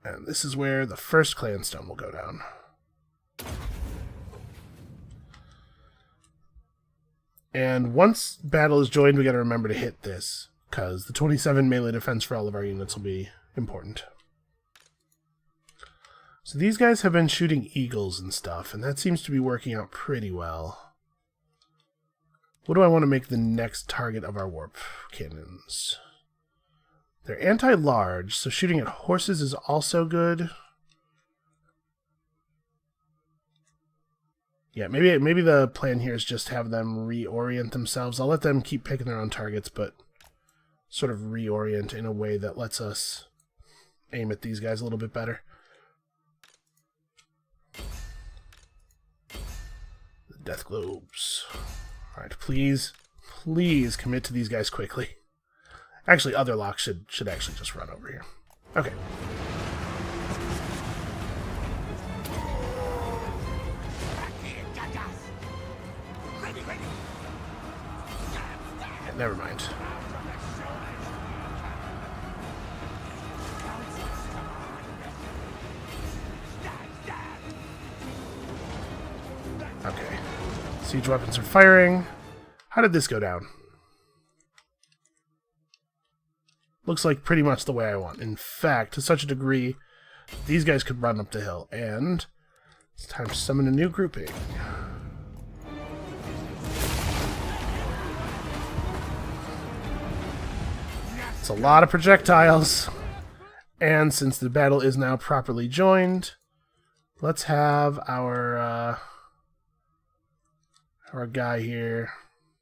And this is where the first clan stone will go down. And once battle is joined, we got to remember to hit this, because the 27 melee defense for all of our units will be important. So these guys have been shooting eagles and stuff, and that seems to be working out pretty well. What do I want to make the next target of our warp cannons? They're anti-large, so shooting at horses is also good. Yeah, maybe the plan here is just have them reorient themselves. I'll let them keep picking their own targets, but sort of reorient in a way that lets us aim at these guys a little bit better. The death globes. Alright, please commit to these guys quickly. Actually, Otherlocke should actually just run over here. Okay. Never mind. Okay. Siege weapons are firing. How did this go down? Looks like pretty much the way I want. In fact, to such a degree, these guys could run up the hill. And it's time to summon a new grouping. It's a lot of projectiles, and since the battle is now properly joined, let's have our guy here.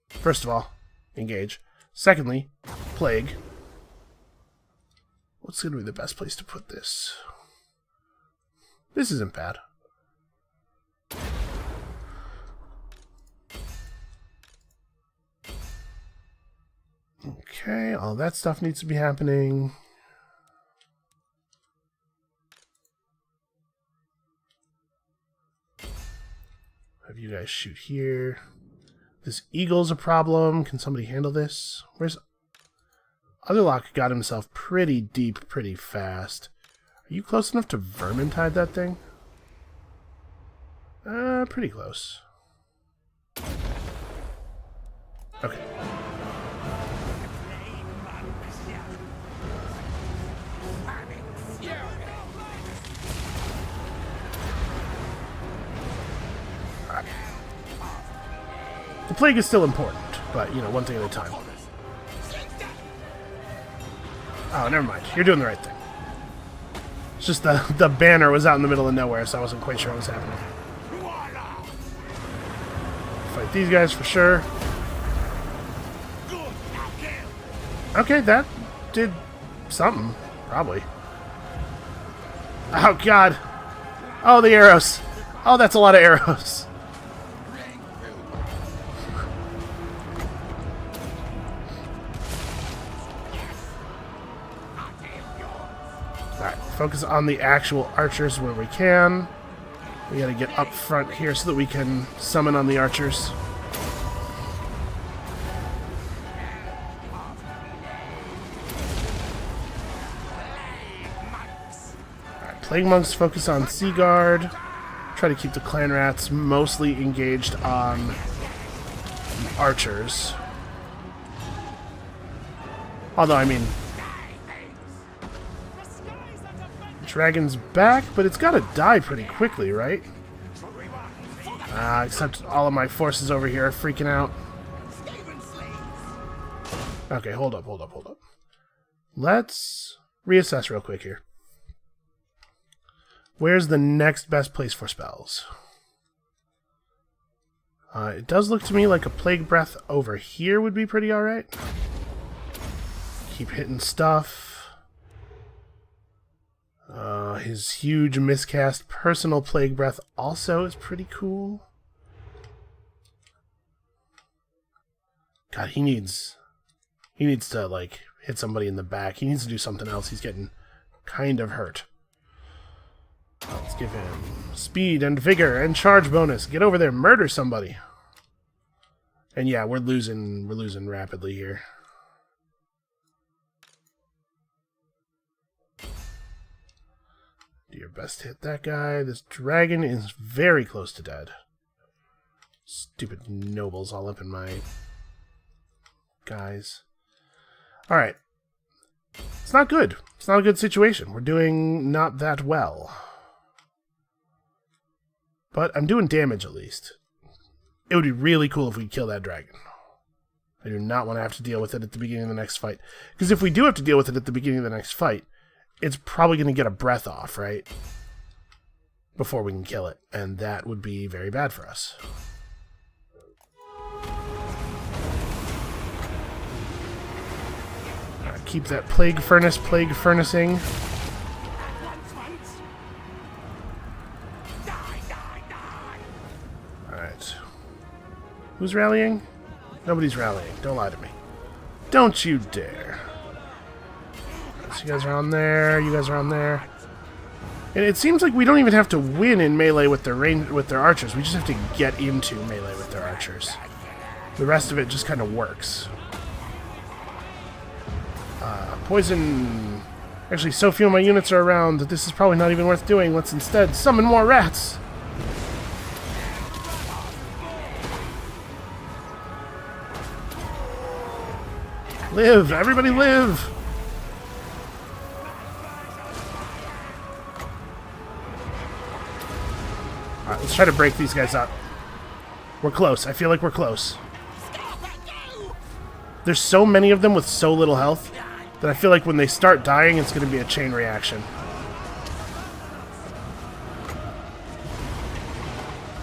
First of all, engage. Secondly, plague. What's going to be the best place to put this? This isn't bad. Okay, all that stuff needs to be happening. Have you guys shoot here. This eagle's a problem. Can somebody handle this? Where's... Otherlocke got himself pretty deep pretty fast. Are you close enough to Vermintide that thing? Pretty close. Okay. The plague is still important, but, you know, one thing at a time. Oh, never mind. You're doing the right thing. It's just the banner was out in the middle of nowhere, so I wasn't quite sure what was happening. Fight these guys for sure. Okay, that did something, probably. Oh, God. Oh, the arrows. Oh, that's a lot of arrows. Alright, focus on the actual archers where we can. We gotta get up front here so that we can summon on the archers. Plague Monks focus on Sea Guard. Try to keep the Clan Rats mostly engaged on the archers. Although, I mean, Dragon's back, but it's gotta die pretty quickly, right? Except all of my forces over here are freaking out. Okay, hold up. Let's reassess real quick here. Where's the next best place for spells? It does look to me like a Plague Breath over here would be pretty alright. Keep hitting stuff. His huge miscast Personal Plague Breath also is pretty cool. God, he needs to, like, hit somebody in the back. He needs to do something else. He's getting kind of hurt. Let's give him speed and vigor and charge bonus. Get over there, murder somebody. And yeah, we're losing rapidly here. Do your best to hit that guy. This dragon is very close to dead. Stupid nobles all up in my guys. Alright. It's not good. It's not a good situation. We're doing not that well. But I'm doing damage at least. It would be really cool if we kill that dragon. I do not want to have to deal with it at the beginning of the next fight. Because if we do have to deal with it at the beginning of the next fight, it's probably going to get a breath off, right? Before we can kill it. And that would be very bad for us. Alright, keep that plague furnacing. Alright. Who's rallying? Nobody's rallying. Don't lie to me. Don't you dare. So you guys are on there. You guys are on there. And it seems like we don't even have to win in melee with their archers. We just have to get into melee with their archers. The rest of it just kind of works. Poison. Actually, so few of my units are around that this is probably not even worth doing. Let's instead summon more rats. Live! Everybody live! Alright, let's try to break these guys up. We're close. I feel like we're close. There's so many of them with so little health that I feel like when they start dying, it's going to be a chain reaction.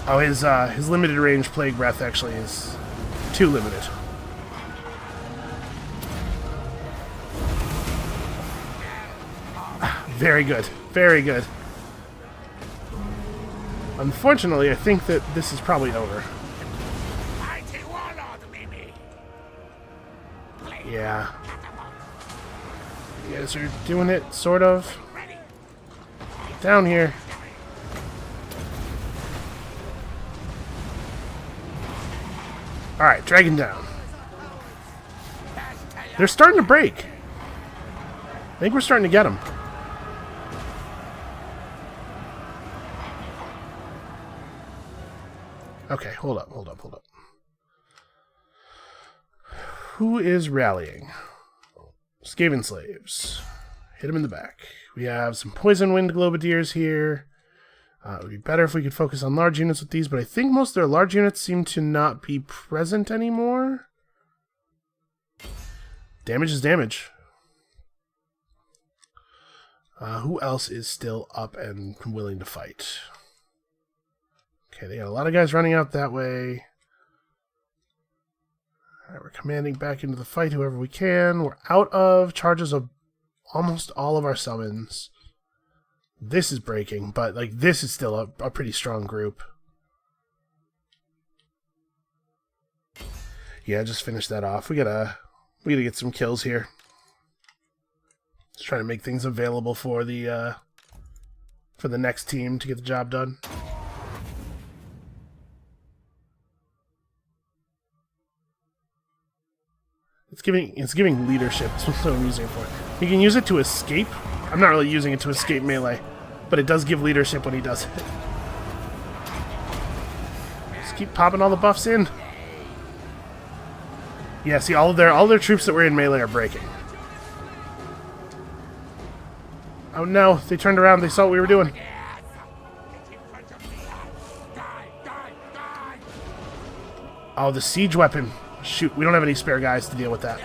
Oh, his limited range Plague Breath actually is too limited. Very good. Very good. Unfortunately, I think that this is probably over. Yeah. You guys are doing it, sort of. Get down here. Alright, dragon down. They're starting to break. I think we're starting to get them. Okay, hold up. Who is rallying? Skaven Slaves. Hit him in the back. We have some Poison Wind Globadiers here. It would be better if we could focus on large units with these, but I think most of their large units seem to not be present anymore. Damage is damage. Who else is still up and willing to fight? Okay, they got a lot of guys running out that way. Alright, we're commanding back into the fight whoever we can. We're out of charges of almost all of our summons. This is breaking, but like this is still a pretty strong group. Yeah, just finish that off. We gotta get some kills here. Just trying to make things available for the next team to get the job done. It's giving leadership. That's what I'm using it for. You can use it to escape. I'm not really using it to escape melee, but it does give leadership when he does it. Just keep popping all the buffs in. Yeah, see, all their troops that were in melee are breaking. Oh no, they turned around, they saw what we were doing. Oh, the siege weapon. Shoot, we don't have any spare guys to deal with that.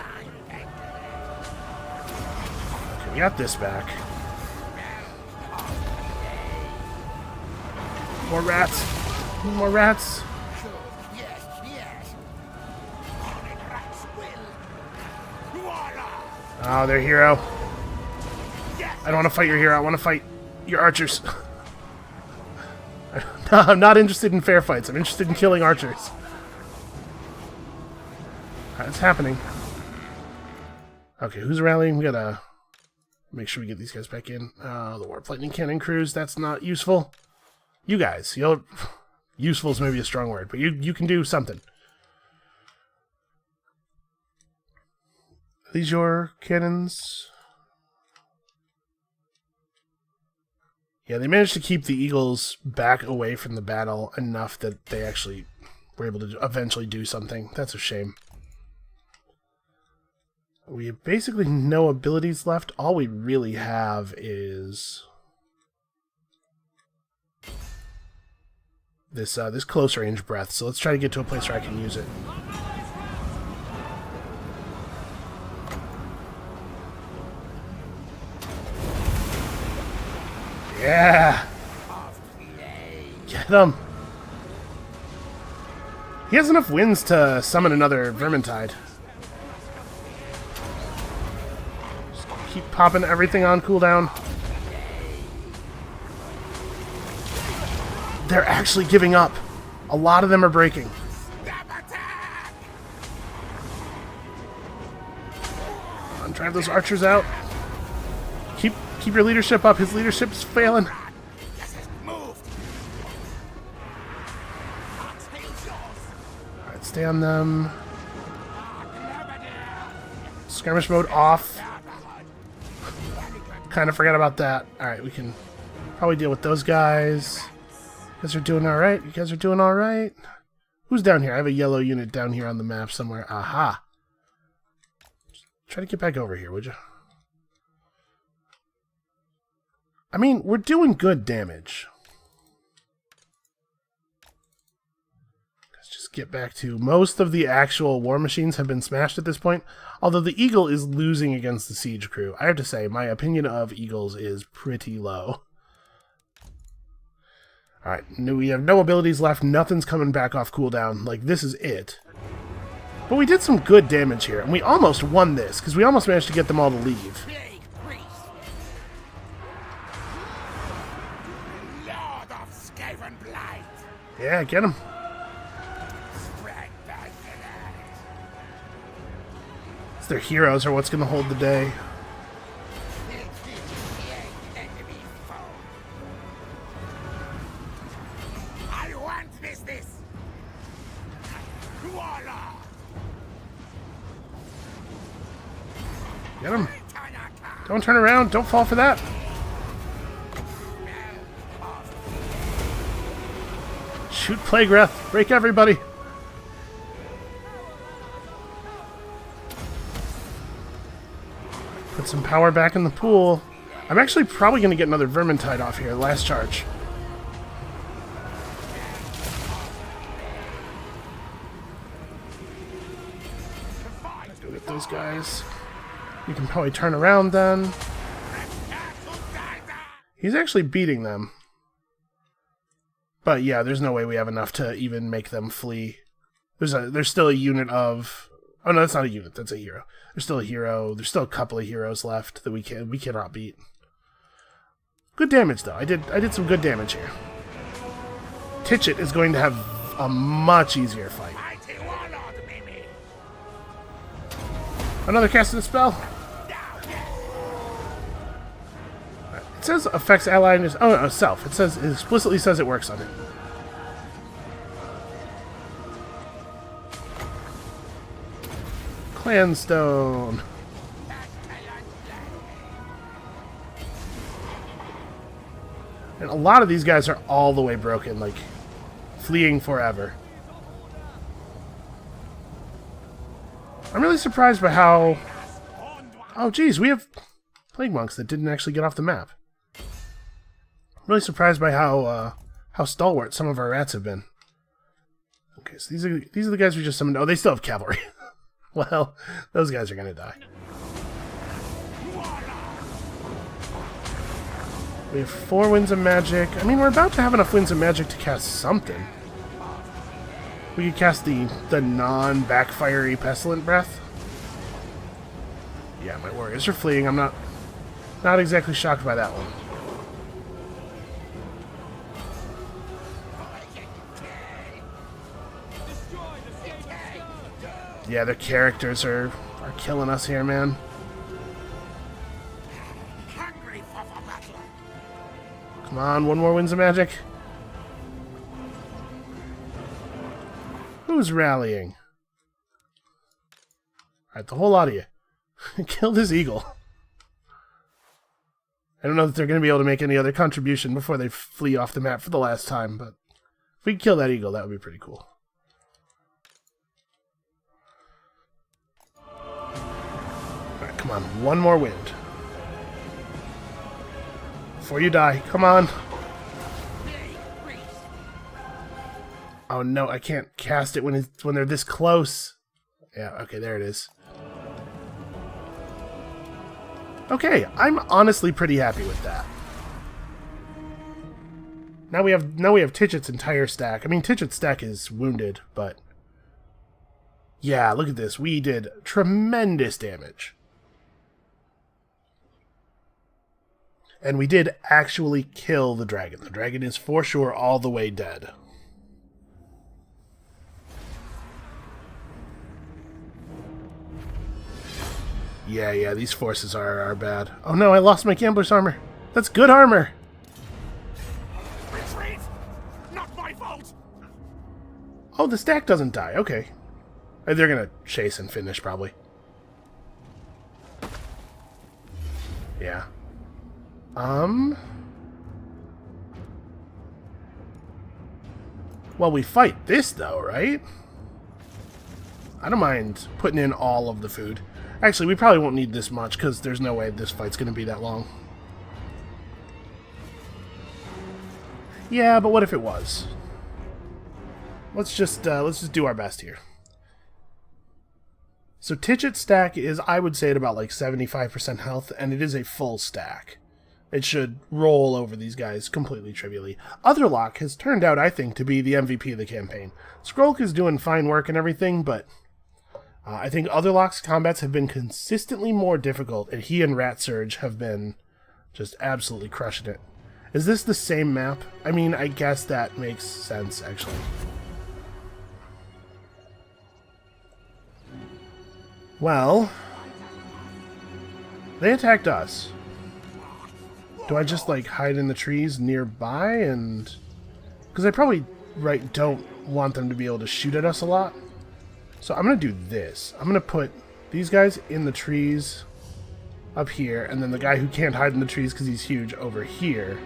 Okay, we got this back. More rats. More rats. Oh, their hero. I don't want to fight your hero. I want to fight your archers. No, I'm not interested in fair fights. I'm interested in killing archers. It's happening. Okay, who's rallying? We gotta make sure we get these guys back in. The warp lightning cannon crews. That's not useful. You guys, useful is maybe a strong word, but you can do something. Are these your cannons? Yeah, they managed to keep the eagles back away from the battle enough that they actually were able to eventually do something. That's a shame. We have basically no abilities left. All we really have is this close range breath. So let's try to get to a place where I can use it. Yeah! Get him! He has enough winds to summon another Vermintide. Just keep popping everything on cooldown. They're actually giving up. A lot of them are breaking. I'm trying those archers out. Keep your leadership up. His leadership's failing. Alright, stay on them. Skirmish mode off. Kind of forgot about that. Alright, we can probably deal with those guys. You guys are doing alright. You guys are doing alright. Who's down here? I have a yellow unit down here on the map somewhere. Aha. Try to get back over here, would you? I mean, we're doing good damage. Let's just get back to most of the actual war machines have been smashed at this point. Although the Eagle is losing against the siege crew. I have to say, my opinion of Eagles is pretty low. Alright, we have no abilities left. Nothing's coming back off cooldown. Like, this is it. But we did some good damage here. And we almost won this, because we almost managed to get them all to leave. Yeah, get him. It's their heroes are what's going to hold the day. I want business. Get him. Don't turn around. Don't fall for that. Shoot Plague Wrath. Break everybody. Put some power back in the pool. I'm actually probably going to get another Vermintide off here. Last charge. get those guys. You can probably turn around then. He's actually beating them. But yeah, there's no way we have enough to even make them flee. There's still a unit of... Oh no, that's not a unit, that's a hero. There's still a hero. There's still a couple of heroes left that we cannot beat. Good damage though. I did some good damage here. Titchet is going to have a much easier fight. Another casting spell. It says affects ally and his... Oh no, self. It explicitly says it works on it. Clanstone. And a lot of these guys are all the way broken, like fleeing forever. I'm really surprised by how... Oh geez, we have plague monks that didn't actually get off the map. I'm really surprised by how stalwart some of our rats have been. Okay, so these are the guys we just summoned. Oh, they still have cavalry. Well, those guys are gonna die. We have 4 winds of magic. I mean, we're about to have enough winds of magic to cast something. We could cast the non-backfiery pestilent breath. Yeah, my warriors are fleeing. I'm not exactly shocked by that one. Yeah, their characters are killing us here, man. Come on, one more winds of magic. Who's rallying? Alright, the whole lot of you. Kill this eagle. I don't know that they're going to be able to make any other contribution before they flee off the map for the last time, but if we could kill that eagle, that would be pretty cool. Alright, come on, one more wind. Before you die, come on. Oh no, I can't cast it when they're this close. Yeah, okay, there it is. Okay, I'm honestly pretty happy with that. Now we have Titchet's entire stack. I mean, Titchet's stack is wounded, but yeah, look at this. We did tremendous damage. And we did actually kill the dragon. The dragon is for sure all the way dead. Yeah, these forces are bad. Oh no, I lost my gambler's armor. That's good armor. Retreat! Not my fault! Oh, the stack doesn't die. Okay. They're gonna chase and finish, probably. Yeah. Well, we fight this, though, right? I don't mind putting in all of the food. Actually, we probably won't need this much, because there's no way this fight's going to be that long. Yeah, but what if it was? Let's just do our best here. So Titchet's stack is, I would say, at about like 75% health, and it is a full stack. It should roll over these guys completely trivially. Otherlocke has turned out, I think, to be the MVP of the campaign. Skrolk is doing fine work and everything, but I think Otherlocke's combats have been consistently more difficult, and he and Rat Surge have been just absolutely crushing it. Is this the same map? I mean, I guess that makes sense, actually. Well, they attacked us. Do I just, like, hide in the trees nearby and... Because I probably, don't want them to be able to shoot at us a lot. So I'm going to do this. I'm going to put these guys in the trees up here, and then the guy who can't hide in the trees because he's huge over here.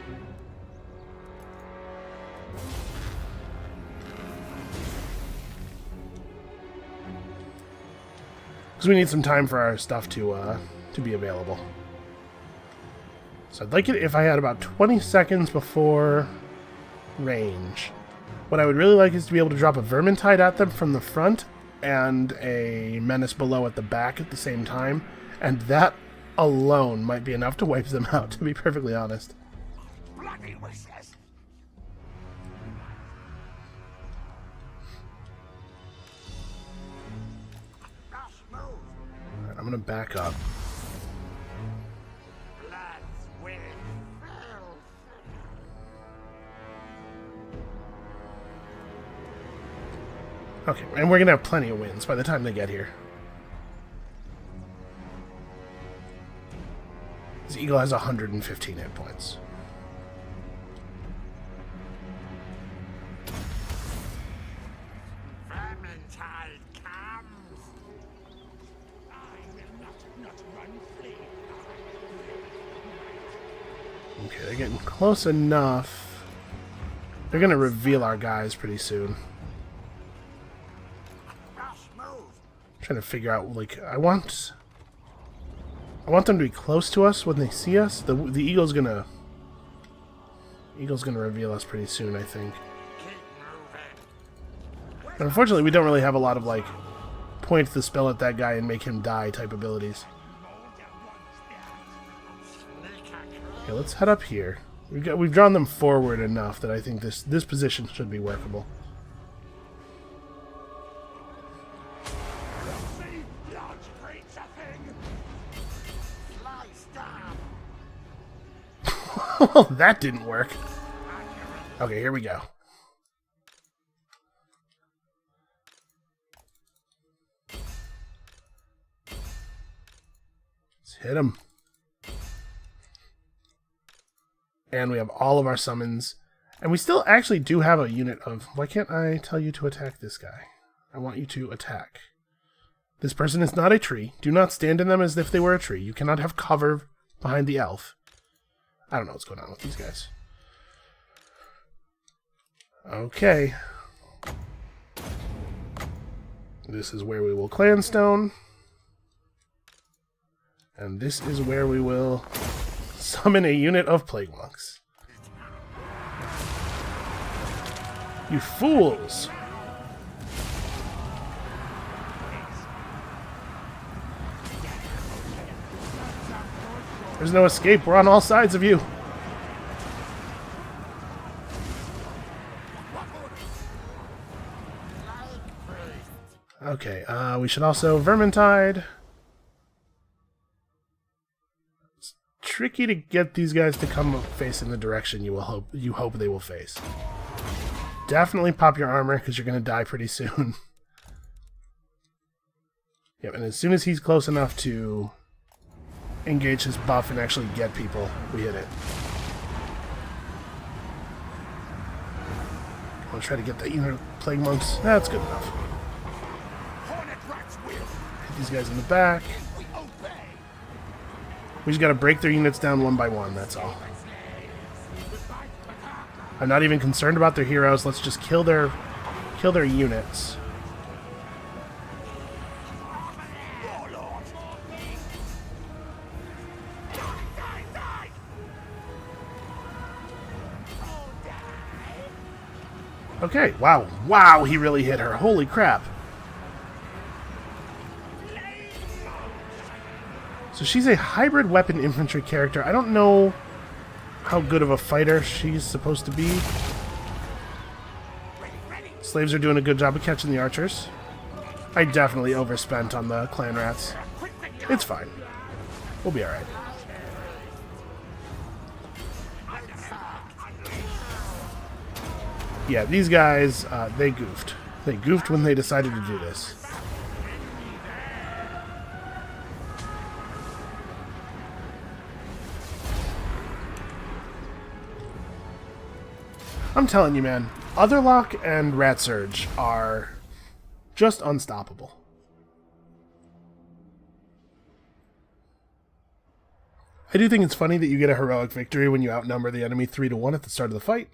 Because we need some time for our stuff to be available. So I'd like it if I had about 20 seconds before range. What I would really like is to be able to drop a Vermintide at them from the front and a menace below at the back at the same time, and that alone might be enough to wipe them out, to be perfectly honest. Bloody whistles. Alright, I'm gonna back up. Okay, and we're gonna have plenty of wins by the time they get here. This eagle has 115 hit points. Vermintide comes. I will not run free. Okay, they're getting close enough. They're gonna reveal our guys pretty soon. Trying to figure out, like, I want them to be close to us when they see us. The eagle's gonna reveal us pretty soon, I think. But unfortunately, we don't really have a lot of, like, point the spell at that guy and make him die type abilities. Okay, let's head up here. We've drawn them forward enough that I think this position should be workable. Oh, that didn't work. Okay, here we go. Let's hit him. And we have all of our summons. And we still actually do have a unit of... Why can't I tell you to attack this guy? I want you to attack. This person is not a tree. Do not stand in them as if they were a tree. You cannot have cover behind the elf. I don't know what's going on with these guys. Okay. This is where we will clanstone. And this is where we will summon a unit of plague monks. You fools! There's no escape. We're on all sides of you. Okay, we should also Vermintide. It's tricky to get these guys to come facing the direction you hope they will face. Definitely pop your armor because you're going to die pretty soon. Yep, and as soon as he's close enough to engage his buff and actually get people, we hit it. I'll try to get that unit of plague monks. That's good enough. Hit these guys in the back. We just gotta break their units down one by one, that's all. I'm not even concerned about their heroes. Let's just kill their units. Okay, wow. Wow, he really hit her. Holy crap. So she's a hybrid weapon infantry character. I don't know how good of a fighter she's supposed to be. Slaves are doing a good job of catching the archers. I definitely overspent on the clan rats. It's fine. We'll be alright. Yeah, these guys, they goofed. They goofed when they decided to do this. I'm telling you, man, Otherlocke and Rat Surge are just unstoppable. I do think it's funny that you get a heroic victory when you outnumber the enemy 3-1 at the start of the fight.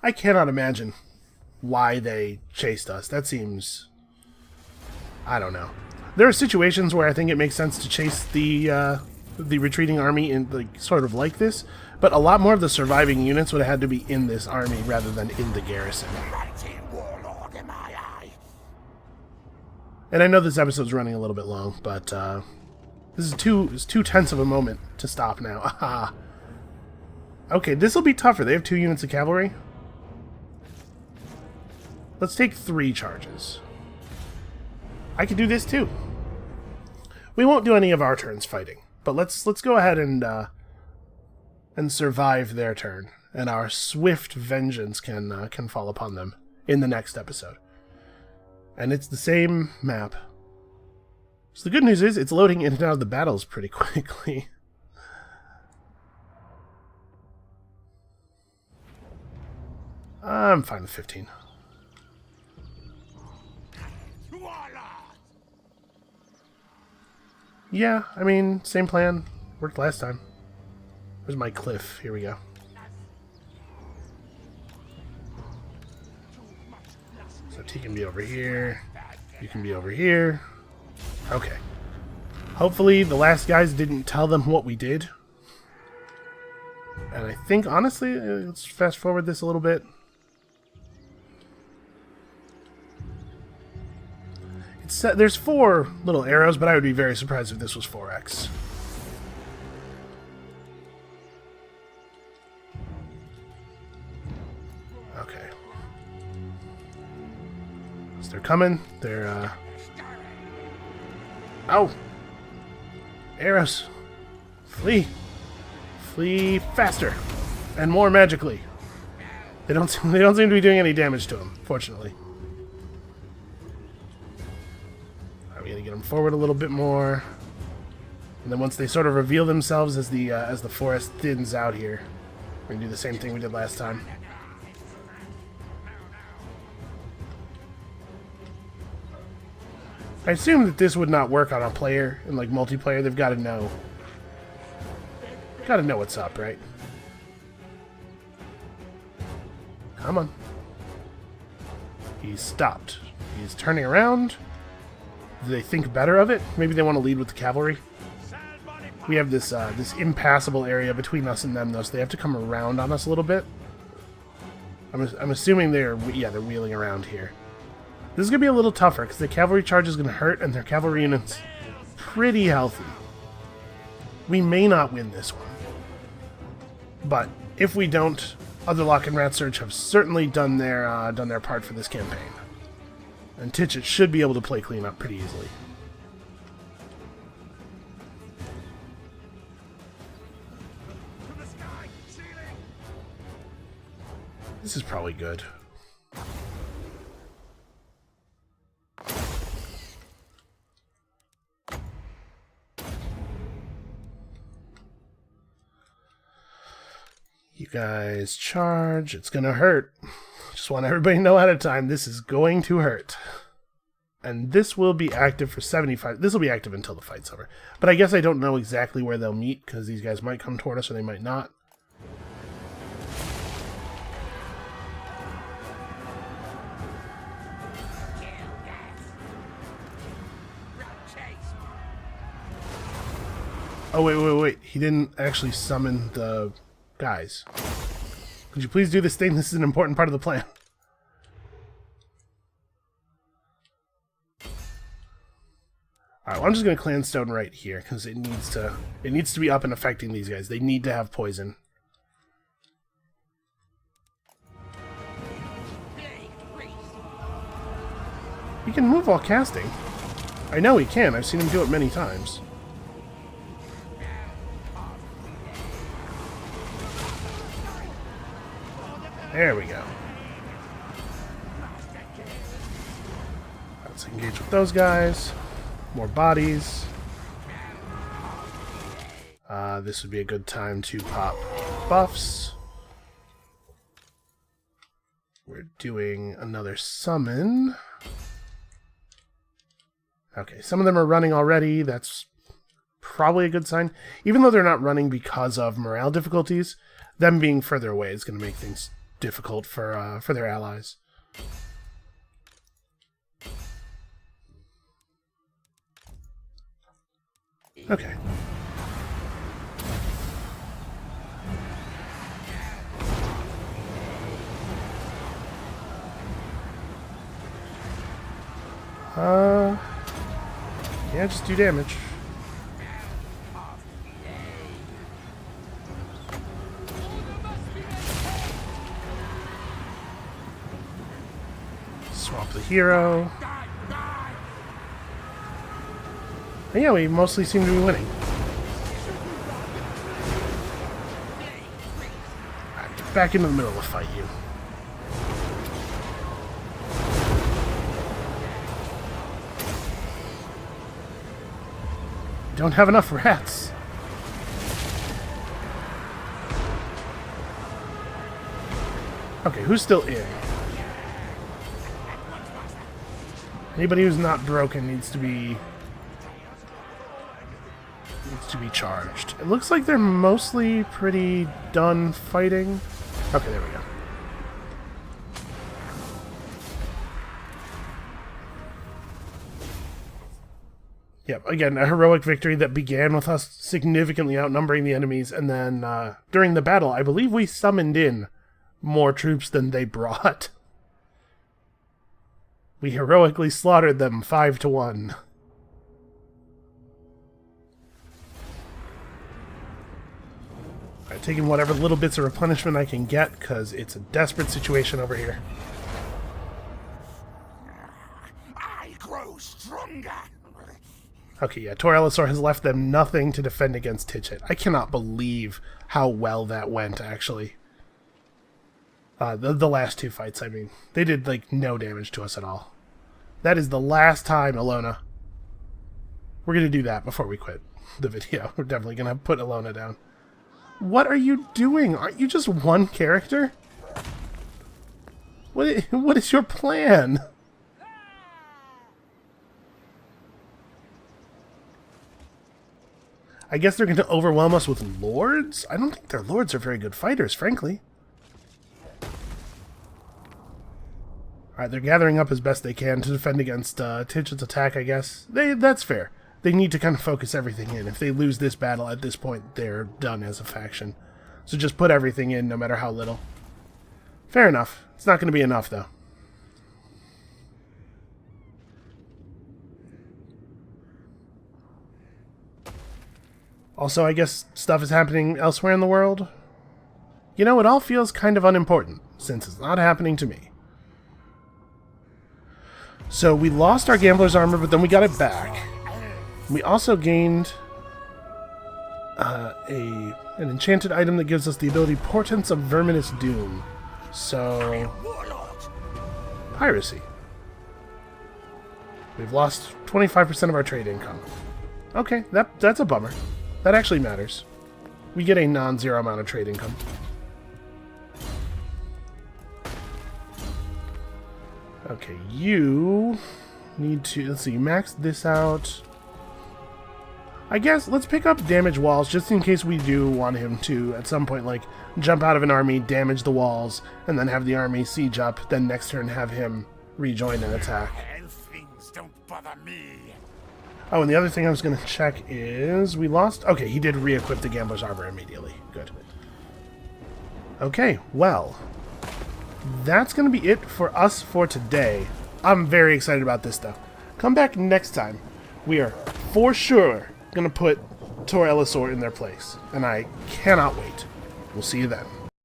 I cannot imagine why they chased us. That seems... I don't know. There are situations where I think it makes sense to chase the retreating army in sort of like this, but a lot more of the surviving units would have had to be in this army rather than in the garrison. And I know this episode's running a little bit long, but this is too tense of a moment to stop now. Aha. Okay, this will be tougher. They have 2 units of cavalry. Let's take 3 charges. I can do this too. We won't do any of our turns fighting, but let's go ahead and survive their turn, and our swift vengeance can fall upon them in the next episode. And it's the same map. So the good news is it's loading in and out of the battles pretty quickly. I'm fine with 15. Yeah, I mean, same plan. Worked last time. Where's my cliff? Here we go. So T can be over here. You can be over here. Okay. Hopefully the last guys didn't tell them what we did. And I think, honestly, let's fast forward this a little bit. There's 4 little arrows, but I would be very surprised if this was 4x. Okay. So they're coming. They're, Ow! Arrows! Flee! Flee faster! And more magically. They don't seem to be doing any damage to him, fortunately. We gotta get them forward a little bit more, and then once they sort of reveal themselves as the forest thins out here, we're gonna do the same thing we did last time. I assume that this would not work on a player in like multiplayer. They've got to know what's up, right? Come on. He's stopped. He's turning around. Do they think better of it? Maybe they want to lead with the cavalry. We have this this impassable area between us and them, though, so they have to come around on us a little bit. I'm assuming they're wheeling around here. This is gonna be a little tougher because the cavalry charge is gonna hurt, and their cavalry units pretty healthy. We may not win this one, but if we don't, Otherlocke and Rat Surge have certainly done their part for this campaign. And Titchett should be able to play cleanup pretty easily. This is probably good. You guys charge. It's gonna hurt. Just want everybody to know ahead of time, this is going to hurt. And this will be active for 75. This will be active until the fight's over. But I guess I don't know exactly where they'll meet, because these guys might come toward us or they might not. Oh, wait. He didn't actually summon the guys. Could you please do this thing? This is an important part of the plan. Alright, well, I'm just going to clan stone right here, because it needs to be up and affecting these guys. They need to have poison. He can move while casting. I know he can. I've seen him do it many times. There we go. Let's engage with those guys. More bodies. This would be a good time to pop buffs. We're doing another summon. Okay, some of them are running already. That's probably a good sign. Even though they're not running because of morale difficulties, them being further away is going to make things difficult for their allies. Okay. Yeah, just do damage. Swap the hero. And yeah, we mostly seem to be winning. Alright, get back into the middle of the fight, you. Don't have enough rats. Okay, who's still in? Anybody who's not broken needs to be charged. It looks like they're mostly pretty done fighting. Okay, there we go. Yep, again, a heroic victory that began with us significantly outnumbering the enemies, and then during the battle, I believe we summoned in more troops than they brought. We heroically slaughtered them 5-1. Alright, taking whatever little bits of replenishment I can get, because it's a desperate situation over here. I grow stronger. Okay, yeah, Torellosaur has left them nothing to defend against Titchit. I cannot believe how well that went, actually. The last two fights, I mean. They did, like, no damage to us at all. That is the last time, Alona. We're going to do that before we quit the video. We're definitely going to put Alona down. What are you doing? Aren't you just one character? What is your plan? I guess they're going to overwhelm us with lords? I don't think their lords are very good fighters, frankly. Alright, they're gathering up as best they can to defend against Titchit's attack, I guess. That's fair. They need to kind of focus everything in. If they lose this battle at this point, they're done as a faction. So just put everything in, no matter how little. Fair enough. It's not going to be enough, though. Also, I guess stuff is happening elsewhere in the world. You know, it all feels kind of unimportant, since it's not happening to me. So, we lost our gambler's armor, but then we got it back. We also gained an enchanted item that gives us the ability Portents of Verminous Doom. So, piracy. We've lost 25% of our trade income. Okay, that's a bummer. That actually matters. We get a non-zero amount of trade income. Okay, you need to, let's see, max this out. I guess let's pick up damage walls just in case we do want him to, at some point, like, jump out of an army, damage the walls, and then have the army siege up, then next turn have him rejoin and attack. Things don't bother me. Oh, and the other thing I was going to check is we lost... Okay, he did re-equip the gambler's armor immediately. Good. Okay, well, that's going to be it for us for today. I'm very excited about this, though. Come back next time. We are, for sure, going to put Torellosaur in their place, and I cannot wait. We'll see you then.